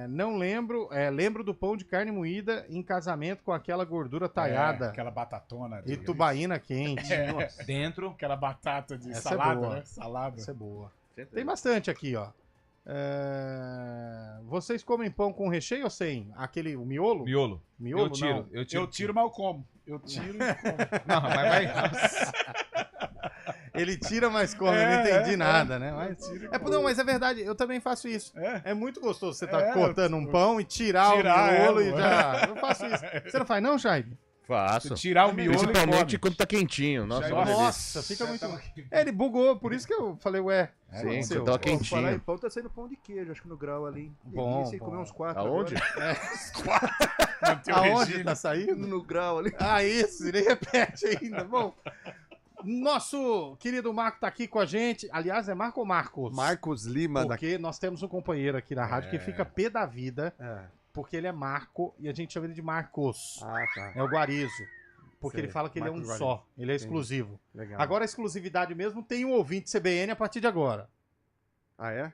Não lembro. Lembro do pão de carne moída em casamento com aquela gordura talhada. Aquela batatona. E tubaína quente. Dentro. Aquela batata de Essa salada, é boa. né? Salada. Essa é boa. Tem bastante aqui, ó. Vocês comem pão com recheio ou sem? O miolo? Miolo. Miolo, Eu tiro, mal como. Eu tiro e como. Não, mas vai... Ele tira, mas come. Eu não entendi nada, né? Mas é verdade, eu também faço isso. É muito gostoso você tá cortando um pão e tirar o miolo e já... Eu faço isso. Você não faz não, Jaime? Faço. Tirar o miolo principalmente quando tá quentinho. Nossa, fica muito... Ele bugou, por isso que eu falei, sim, você tava quentinho. Falar em pão, tá saindo pão de queijo, acho que no grau ali. Bom. Comer uns 4 Aonde? Aonde tá saindo? No grau ali. Isso, ele repete ainda. Bom, nosso querido Marco tá aqui com a gente. Aliás, é Marco ou Marcos? Marcos Lima. Porque nós temos um companheiro aqui na rádio que fica pé da vida. Porque ele é Marco e a gente chama ele de Marcos. Tá. É o Guarizo. Porque ele fala que Marcos ele é um Guarizo. só. Ele é exclusivo. Legal. Agora a exclusividade mesmo tem um ouvinte CBN a partir de agora. Ah, é?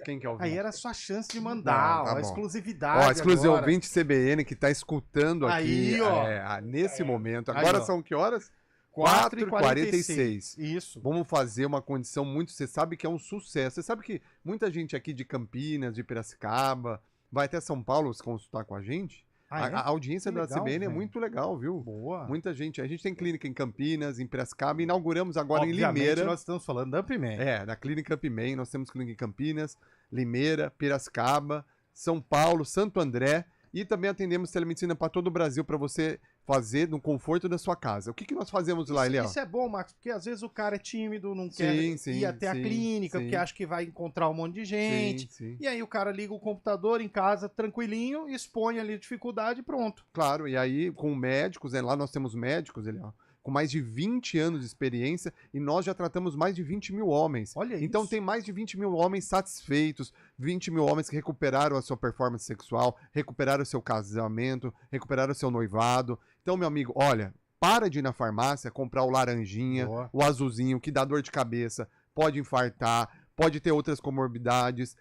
Quem que é o ouvinte? Aí era a sua chance de mandar, Tá a bom. exclusividade. Exclusivo agora. ouvinte CBN que tá escutando aqui Aí, ó. nesse momento. Aí, Agora ó. são que horas? 4h46. Isso. Vamos fazer uma condição muito... Você sabe que é um sucesso. Você sabe que muita gente aqui de Campinas, de Piracicaba, vai até São Paulo se consultar com a gente. A audiência Que da legal, CBN é velho. muito legal, viu? Boa. Muita gente. A gente tem clínica em Campinas, em Piracicaba. Inauguramos agora Obviamente, em Limeira. nós estamos falando da Upman. Na clínica Upman. Nós temos clínica em Campinas, Limeira, Piracicaba, São Paulo, Santo André. E também atendemos telemedicina para todo o Brasil para você fazer no conforto da sua casa. O que nós fazemos lá, Eliel? Isso é bom, Marcos, porque às vezes o cara é tímido, não quer ir até a clínica, porque acha que vai encontrar um monte de gente. E aí o cara liga o computador em casa tranquilinho, expõe ali a dificuldade e pronto. Claro, e aí com médicos, lá nós temos médicos, Eliel, com mais de 20 anos de experiência e nós já tratamos mais de 20 mil homens. Olha então isso. tem mais de 20 mil homens satisfeitos, 20 mil homens que recuperaram a sua performance sexual, recuperaram o seu casamento, recuperaram o seu noivado. Então, meu amigo, olha, para de ir na farmácia comprar o laranjinha, o azulzinho, que dá dor de cabeça, pode infartar, pode ter outras comorbidades.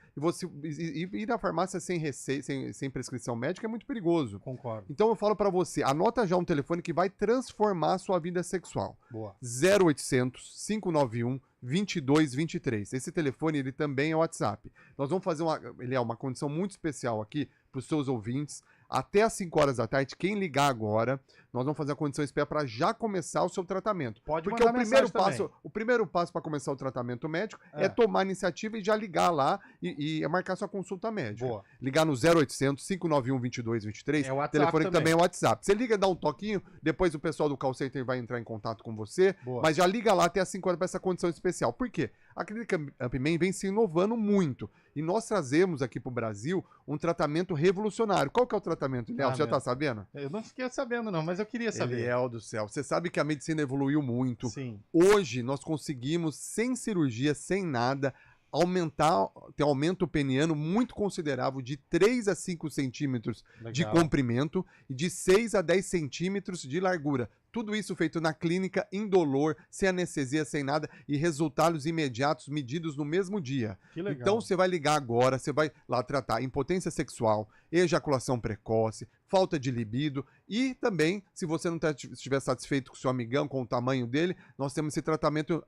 E ir na farmácia sem receita, sem prescrição médica é muito perigoso. Concordo. Então eu falo pra você, anota já um telefone que vai transformar a sua vida sexual. Boa. 0800 591 2223. Esse telefone, ele também é WhatsApp. Nós vamos fazer uma condição muito especial aqui para os seus ouvintes. Até às 5 horas da tarde, quem ligar agora, nós vamos fazer a condição especial para já começar o seu tratamento. Pode Porque mandar mensagem o primeiro passo para começar o tratamento médico é tomar a iniciativa e já ligar lá e marcar sua consulta médica. Boa. Ligar no 0800 591 2223. É o WhatsApp telefone que também é também. WhatsApp. Você liga, dá um toquinho, depois o pessoal do call center vai entrar em contato com você. Boa. Mas já liga lá até às 5 horas para essa condição especial. Por quê? A clínica Upman vem se inovando muito. E nós trazemos aqui para o Brasil um tratamento revolucionário. Qual que é o tratamento, Léo? Você já tá sabendo? Eu não fiquei sabendo não, mas eu queria saber. Eliel do céu. Você sabe que a medicina evoluiu muito. Sim. Hoje nós conseguimos, sem cirurgia, sem nada, ter um aumento peniano muito considerável de 3 a 5 centímetros de Legal. comprimento e de 6 a 10 centímetros de largura. Tudo isso feito na clínica, indolor, sem anestesia, sem nada, e resultados imediatos medidos no mesmo dia. Que legal. Então você vai ligar agora, você vai lá tratar impotência sexual, ejaculação precoce, falta de libido e também, se você não estiver satisfeito com o seu amigão, com o tamanho dele, nós temos esse tratamento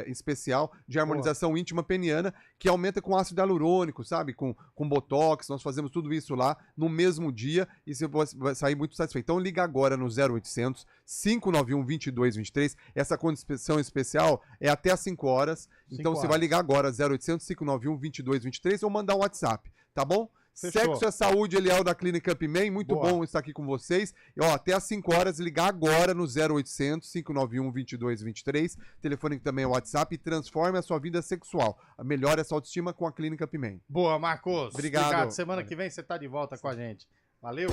especial de harmonização íntima peniana que aumenta com ácido hialurônico, sabe? Com botox, nós fazemos tudo isso lá no mesmo dia e você vai sair muito satisfeito. Então liga agora no 0800 591 2223. Essa condição especial é até às 5 horas. Então você vai ligar agora 0800 591 2223 ou mandar um WhatsApp, tá bom? Fechou. Sexo é Saúde, Eliel da Clínica Upman, muito Boa. bom estar aqui com vocês. E, ó, até às 5 horas, ligar agora no 0800 591 2223, telefone que também é o WhatsApp, e transforme a sua vida sexual. Melhore essa autoestima com a Clínica Upman. Boa, Marcos. Obrigado. Semana que vem você tá de volta com a gente. Valeu.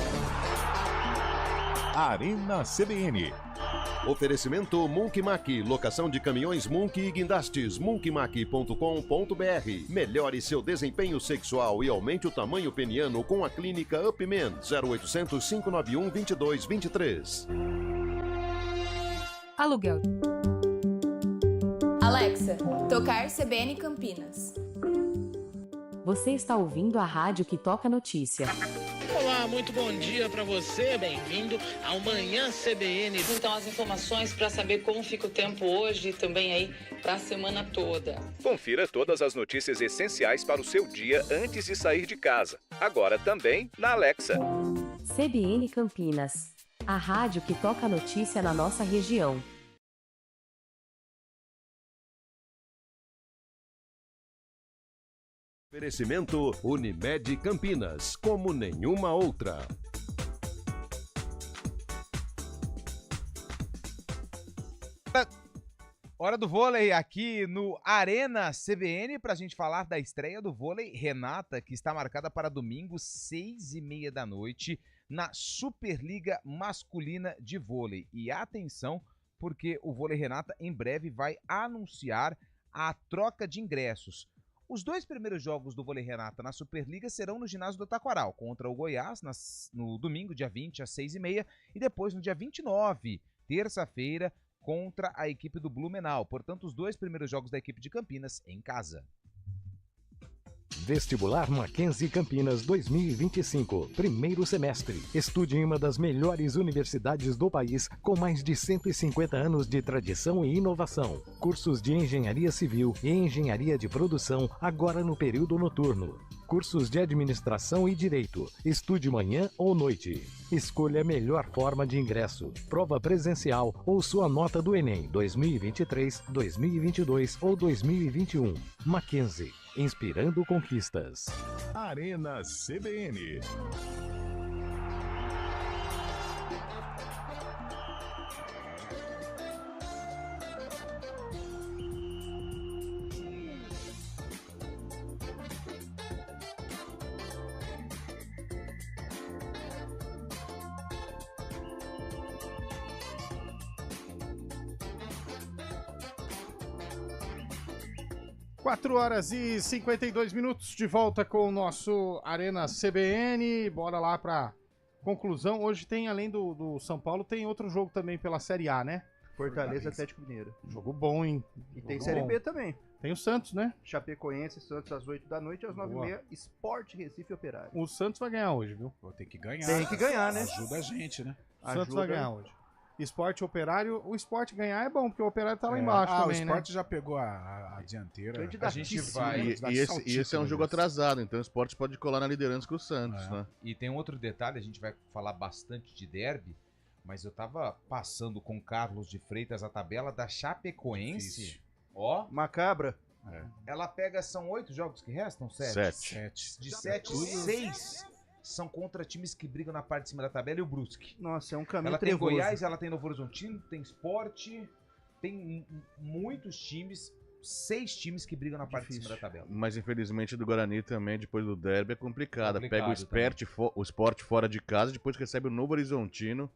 Arena CBN. Oferecimento Munk Maqui, locação de caminhões Munk e guindastes, munkmaqui.com.br. Melhore seu desempenho sexual e aumente o tamanho peniano com a Clínica Upman, 0800 591 2223. Aluguel. Alexa, tocar CBN Campinas. Você está ouvindo a rádio que toca notícia. Olá, muito bom dia para você, bem-vindo ao Manhã CBN. Então, as informações para saber como fica o tempo hoje e também aí para a semana toda. Confira todas as notícias essenciais para o seu dia antes de sair de casa. Agora também na Alexa. CBN Campinas, a rádio que toca notícia na nossa região. Oferecimento Unimed Campinas, como nenhuma outra. Hora do vôlei aqui no Arena CBN para a gente falar da estreia do vôlei Renata, que está marcada para domingo, 6h30 da noite, na Superliga Masculina de Vôlei. E atenção, porque o vôlei Renata em breve vai anunciar a troca de ingressos. Os 2 primeiros jogos do vôlei Renata na Superliga serão no ginásio do Taquaral, contra o Goiás, no domingo, dia 20, às 6h30, e depois no dia 29, terça-feira, contra a equipe do Blumenau. Portanto, os 2 primeiros jogos da equipe de Campinas em casa. Vestibular Mackenzie Campinas 2025, primeiro semestre. Estude em uma das melhores universidades do país, com mais de 150 anos de tradição e inovação. Cursos de Engenharia Civil e Engenharia de Produção, agora no período noturno. Cursos de Administração e Direito. Estude manhã ou noite. Escolha a melhor forma de ingresso. Prova presencial ou sua nota do Enem 2023, 2022 ou 2021. Mackenzie. Inspirando conquistas. Arena CBN. Quatro horas e 52 minutos de volta com o nosso Arena CBN. Bora lá para conclusão. Hoje tem, além do São Paulo, tem outro jogo também pela Série A, né? Fortaleza Atlético Mineiro. Jogo bom, hein? E tem Série B também. Tem o Santos, né? Chapecoense, Santos às 8 da noite, às 9h30, Sport Recife Operário. O Santos vai ganhar hoje, viu? Vou ter que ganhar. Tem que ganhar, né? Ajuda a gente, né? O Santos vai ganhar hoje. Esporte Operário, o Esporte ganhar é bom, porque o Operário tá lá embaixo também, o Esporte já pegou a dianteira. A gente vai. E esse é um jogo atrasado, então o Esporte pode colar na liderança com o Santos, né? E tem outro detalhe, a gente vai falar bastante de derby, mas eu tava passando com o Carlos de Freitas a tabela da Chapecoense. Difícil. Ó. Macabra. Ela pega, são 8 jogos que restam? 7. De 7, 6 são contra times que brigam na parte de cima da tabela e o Brusque. Nossa, é um caminho Ela trevoso. tem Goiás, ela tem Novo Horizontino, tem Sport, tem muitos times, 6 times que brigam na parte de cima da tabela. Mas infelizmente do Guarani também, depois do derby, é complicado. Pega o complicado o Sport fora de casa, depois recebe o Novo Horizontino.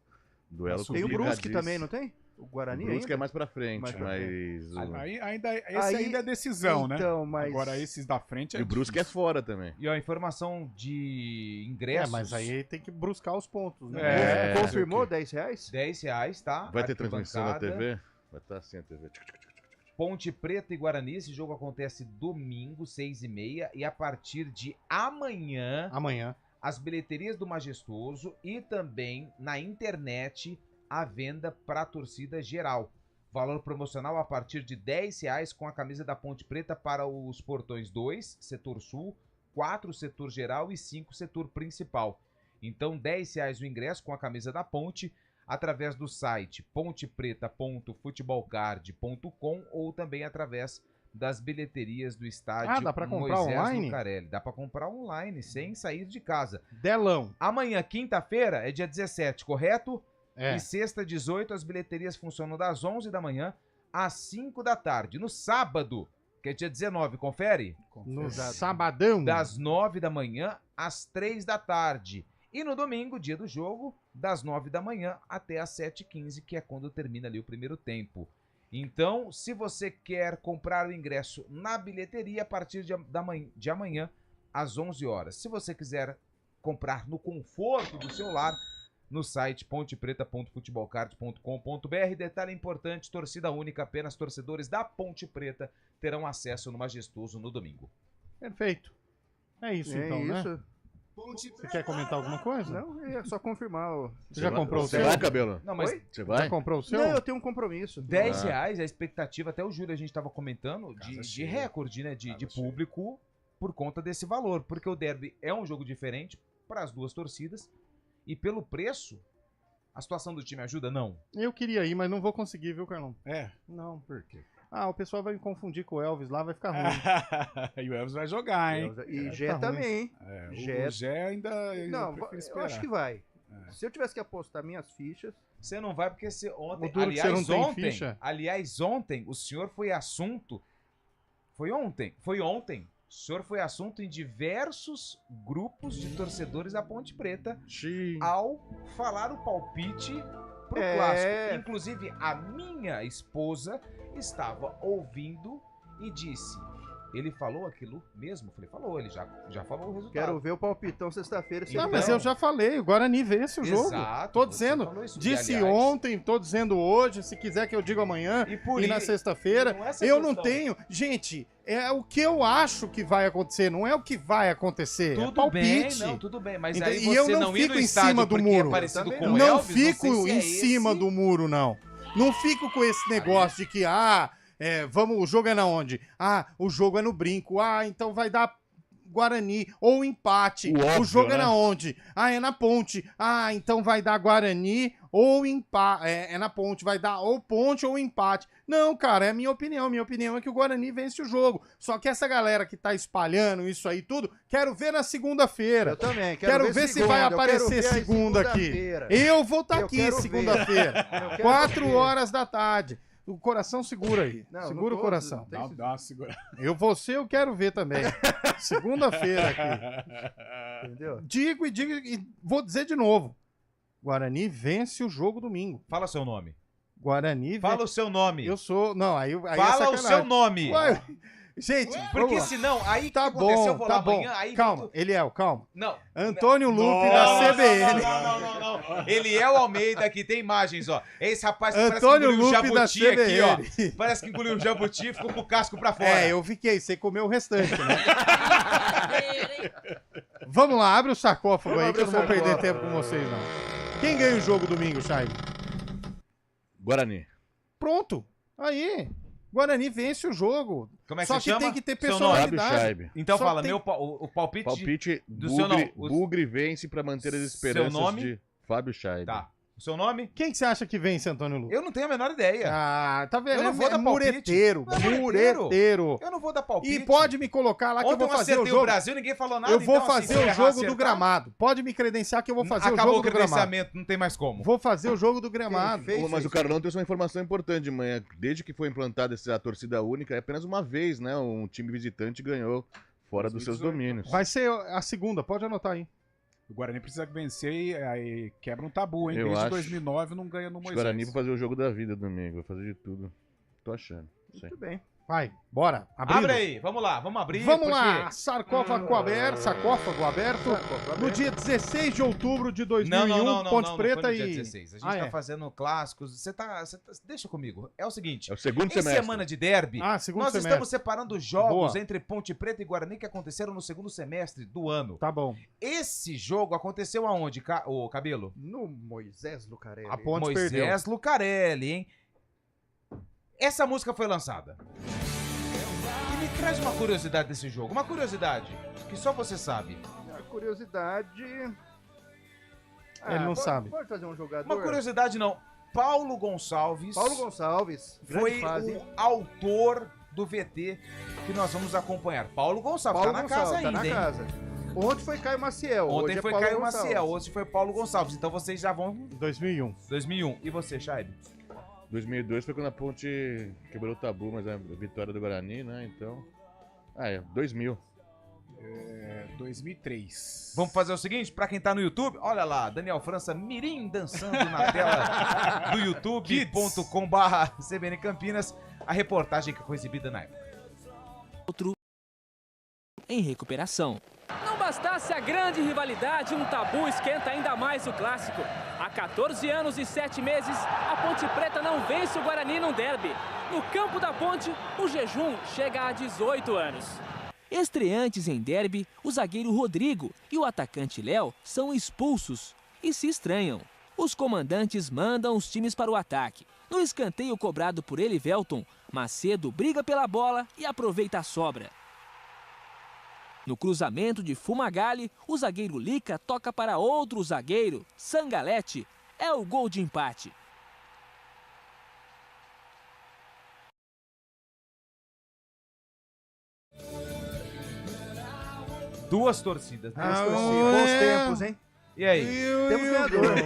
Duelo Tem o Brusque também, não tem? O Guarani o Brusque ainda? é mais pra frente, mas... Ainda é decisão, né? Então, mas... Agora esses da frente E o Brusque é fora também. E a informação de ingressos... mas aí tem que buscar os pontos, né? Confirmou R$10? R$10, tá? Vai ter transmissão na TV? Vai estar assim a TV. Ponte Preta e Guarani, esse jogo acontece domingo, 6h30, e a partir de amanhã, as bilheterias do Majestoso e também na internet a venda para a torcida geral. Valor promocional a partir de R$10 com a camisa da Ponte Preta para os portões 2, setor sul, 4, setor geral e 5, setor principal. Então R$10 o ingresso com a camisa da Ponte, através do site pontepreta.futebolcard.com ou também através das bilheterias do estádio dá pra comprar Moisés online? Lucarelli. Dá pra comprar online, sem sair de casa. Delão. Amanhã, quinta-feira, é dia 17, correto? É. E sexta, 18, as bilheterias funcionam das 11 da manhã às 5 da tarde. No sábado, que é dia 19, confere? No sabadão. Das 9 da manhã às 3 da tarde. E no domingo, dia do jogo, das 9 da manhã até às 7h15, que é quando termina ali o primeiro tempo. Então, se você quer comprar o ingresso na bilheteria a partir de amanhã, às 11 horas. Se você quiser comprar no conforto do seu lar, no site pontepreta.futebolcard.com.br. Detalhe importante, torcida única, apenas torcedores da Ponte Preta terão acesso no Majestoso no domingo. Perfeito. É isso então, né? Você quer comentar alguma coisa? Não, é só confirmar. Você já comprou o seu? Você vai, Cabelo? Não, mas Oi? Você vai? Já comprou o seu? Não, eu tenho um compromisso. R$10 a expectativa, até o Júlio a gente estava comentando, de recorde, né, de público por conta desse valor, porque o derby é um jogo diferente para as duas torcidas e pelo preço, a situação do time ajuda? Não. Eu queria ir, mas não vou conseguir, viu, Carlão? É? Não. Por quê? O pessoal vai me confundir com o Elvis lá, vai ficar ruim. E o Elvis vai jogar, hein? E Gé também, hein? O Gé ainda... Não, eu acho que vai. Se eu tivesse que apostar minhas fichas... Você não vai porque ontem... Aliás, ontem, o senhor foi assunto... Foi ontem. O senhor foi assunto em diversos grupos de torcedores da Ponte Preta ao falar o palpite pro clássico. Inclusive, a minha esposa estava ouvindo e disse... Ele falou aquilo mesmo? Eu falei, falou, ele já falou o resultado. Quero ver o palpitão sexta-feira. Não, mas eu já falei, o Guarani vence o jogo. Exato, tô dizendo, disse ontem, tô dizendo hoje, se quiser que eu diga amanhã e na sexta-feira. Eu não tenho... Gente, é o que eu acho que vai acontecer, não é o que vai acontecer. Tudo é palpite. bem, não, tudo bem, mas aí e eu não ir no fico em cima do muro. Não fico em cima do muro, não. Não fico com esse negócio de que, o jogo é na onde? O jogo é no Brinco. Então vai dar Guarani. Ou empate. O jogo é na onde? É na Ponte. Então vai dar Guarani ou empate. É na Ponte. Vai dar ou Ponte ou empate. Não, cara, é a minha opinião. Minha opinião é que o Guarani vence o jogo. Só que essa galera que tá espalhando isso aí tudo, quero ver na segunda-feira. Eu também. Quero ver se vai aparecer segunda aqui. Eu vou estar aqui segunda-feira. 4 horas da tarde. O coração segura aí. Segura o coração. Dá uma segura. Eu quero ver também. Segunda-feira aqui. Entendeu? Digo e vou dizer de novo. Guarani vence o jogo domingo. Fala seu nome. Guarani Fala o seu nome. Eu sou... Não, aí fala o seu nome. Ué, gente, porque senão, aí tá que aconteceu, eu vou lá bom. amanhã, aí... Calma, Eliel, calma. Não. Antônio Lupe, da CBN. Não. Eliel Almeida, aqui tem imagens, ó. Esse rapaz que Antônio parece que engoliu um Lupe jabuti aqui, ó. Parece que engoliu um jabuti e ficou com o casco pra fora. Eu fiquei, você comeu o restante, né? Vamos lá, abre o sarcófago aí, que eu não vou perder tempo com vocês, não. Quem ganha o jogo domingo, Chay? Guarani. Pronto, aí... Guarani vence o jogo. Como é que Só você que chama? tem que ter personalidade. Então Só fala, tem... o palpite do seu nome. Bugre vence para manter as esperanças de Fábio Scheibe. Tá. O seu nome? Quem que você acha que vence, Antônio Lupe? Eu não tenho a menor ideia. Tá vendo? Eu não vou dar mureteiro. Mureteiro. Eu não vou dar palpite. E pode me colocar lá que ontem eu vou fazer o jogo. O Brasil, ninguém falou nada. Eu vou então, fazer o jogo do gramado. Pode me credenciar que eu vou fazer o jogo do gramado. Acabou o credenciamento, não tem mais como. Vou fazer o jogo do gramado. Mas o Carlão tem uma informação importante de manhã. Desde que foi implantada essa torcida única, é apenas uma vez, né? Um time visitante ganhou fora dos seus domínios. Vai ser a segunda, pode anotar aí. O Guarani precisa vencer e aí quebra um tabu, hein? Eu Desde acho. 2009 não ganha no Moisés. O Guarani vai fazer o jogo da vida domingo, vai fazer de tudo. Tô achando. Muito bem. Vai, bora. Abrindo. Abre aí, vamos lá, vamos abrir. Vamos lá, sarcófago aberto. No dia 16 de outubro de 2001, Ponte Preta e... Dia 16. A gente tá fazendo clássicos. Você tá... Deixa comigo. É o seguinte. É o segundo semestre. Semana de derby, nós semestre. Estamos separando jogos entre Ponte Preta e Guarani que aconteceram no segundo semestre do ano. Tá bom. Esse jogo aconteceu aonde, o Cabelo? No Moisés Lucarelli. A Ponte perdeu. Moisés Lucarelli, hein? Essa música foi lançada. E me traz uma curiosidade desse jogo. Uma curiosidade que só você sabe. A curiosidade... Ele não sabe. Pode fazer um jogador? Uma curiosidade não. Paulo Gonçalves foi o autor do VT que nós vamos acompanhar. Paulo Gonçalves, Paulo tá na Gonçalves, casa ainda, tá na hein? casa. Ontem foi Caio Maciel. Ontem hoje foi Paulo Caio Gonçalves. Maciel, hoje foi Paulo Gonçalves. Então vocês já vão... 2001. 2001. E você, Chaib? 2002 foi quando a Ponte quebrou o tabu, mas a vitória do Guarani, né? Então... 2000. 2003. Vamos fazer o seguinte, pra quem tá no YouTube, olha lá, Daniel França Mirim dançando na tela do youtube.com/CBN Campinas, a reportagem que foi exibida na época. Outro em recuperação. Não bastasse a grande rivalidade, um tabu esquenta ainda mais o clássico. Há 14 anos e 7 meses, a Ponte Preta não vence o Guarani num derby. No campo da Ponte, o jejum chega a 18 anos. Estreantes em derby, o zagueiro Rodrigo e o atacante Léo são expulsos e se estranham. Os comandantes mandam os times para o ataque. No escanteio cobrado por Elivelton, Macedo briga pela bola e aproveita a sobra. No cruzamento de Fumagalli, o zagueiro Lica toca para outro zagueiro, Sangalete. É o gol de empate. Duas torcidas. Bons tempos, hein? E aí? Temos ganhador.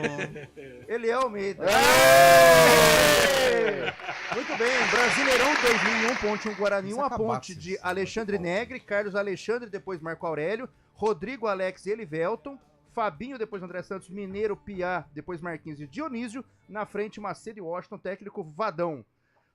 Ele é Almeida. Muito bem, Brasileirão 2001, Ponte 1 Guarani 1, a ponte de Alexandre Negri, Carlos Alexandre, depois Marco Aurélio, Rodrigo Alex e Elivelton, Fabinho, depois André Santos, Mineiro, Piá, depois Marquinhos e Dionísio, na frente Macedo e Washington, técnico Vadão.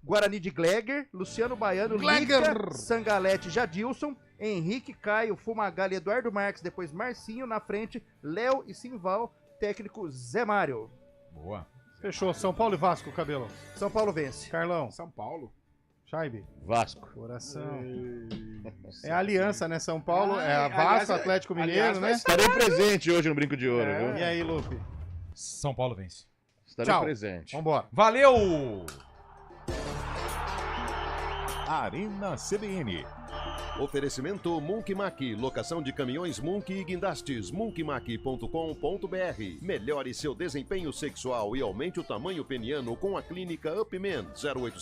Guarani de Gleger, Luciano Baiano, Lica, Sangalete, Jadilson, Henrique, Caio, Fumagalli, Eduardo Marques, depois Marcinho, na frente Léo e Simval, técnico Zé Mário. Boa. Fechou. São Paulo e Vasco, Cabelo. São Paulo vence. Carlão. São Paulo. Chaibe. Vasco. Coração. É a aliança, né? São Paulo, é a Vasco, Atlético Mineiro, né? Estarei presente hoje no Brinco de Ouro, viu? E aí, Lupe? São Paulo vence. Estarei presente. Vambora. Valeu! Arena CBN. Oferecimento Monkeymac, locação de caminhões Munk e guindastes, monkeymac.com.br. Melhore seu desempenho sexual e aumente o tamanho peniano com a clínica Upman 0800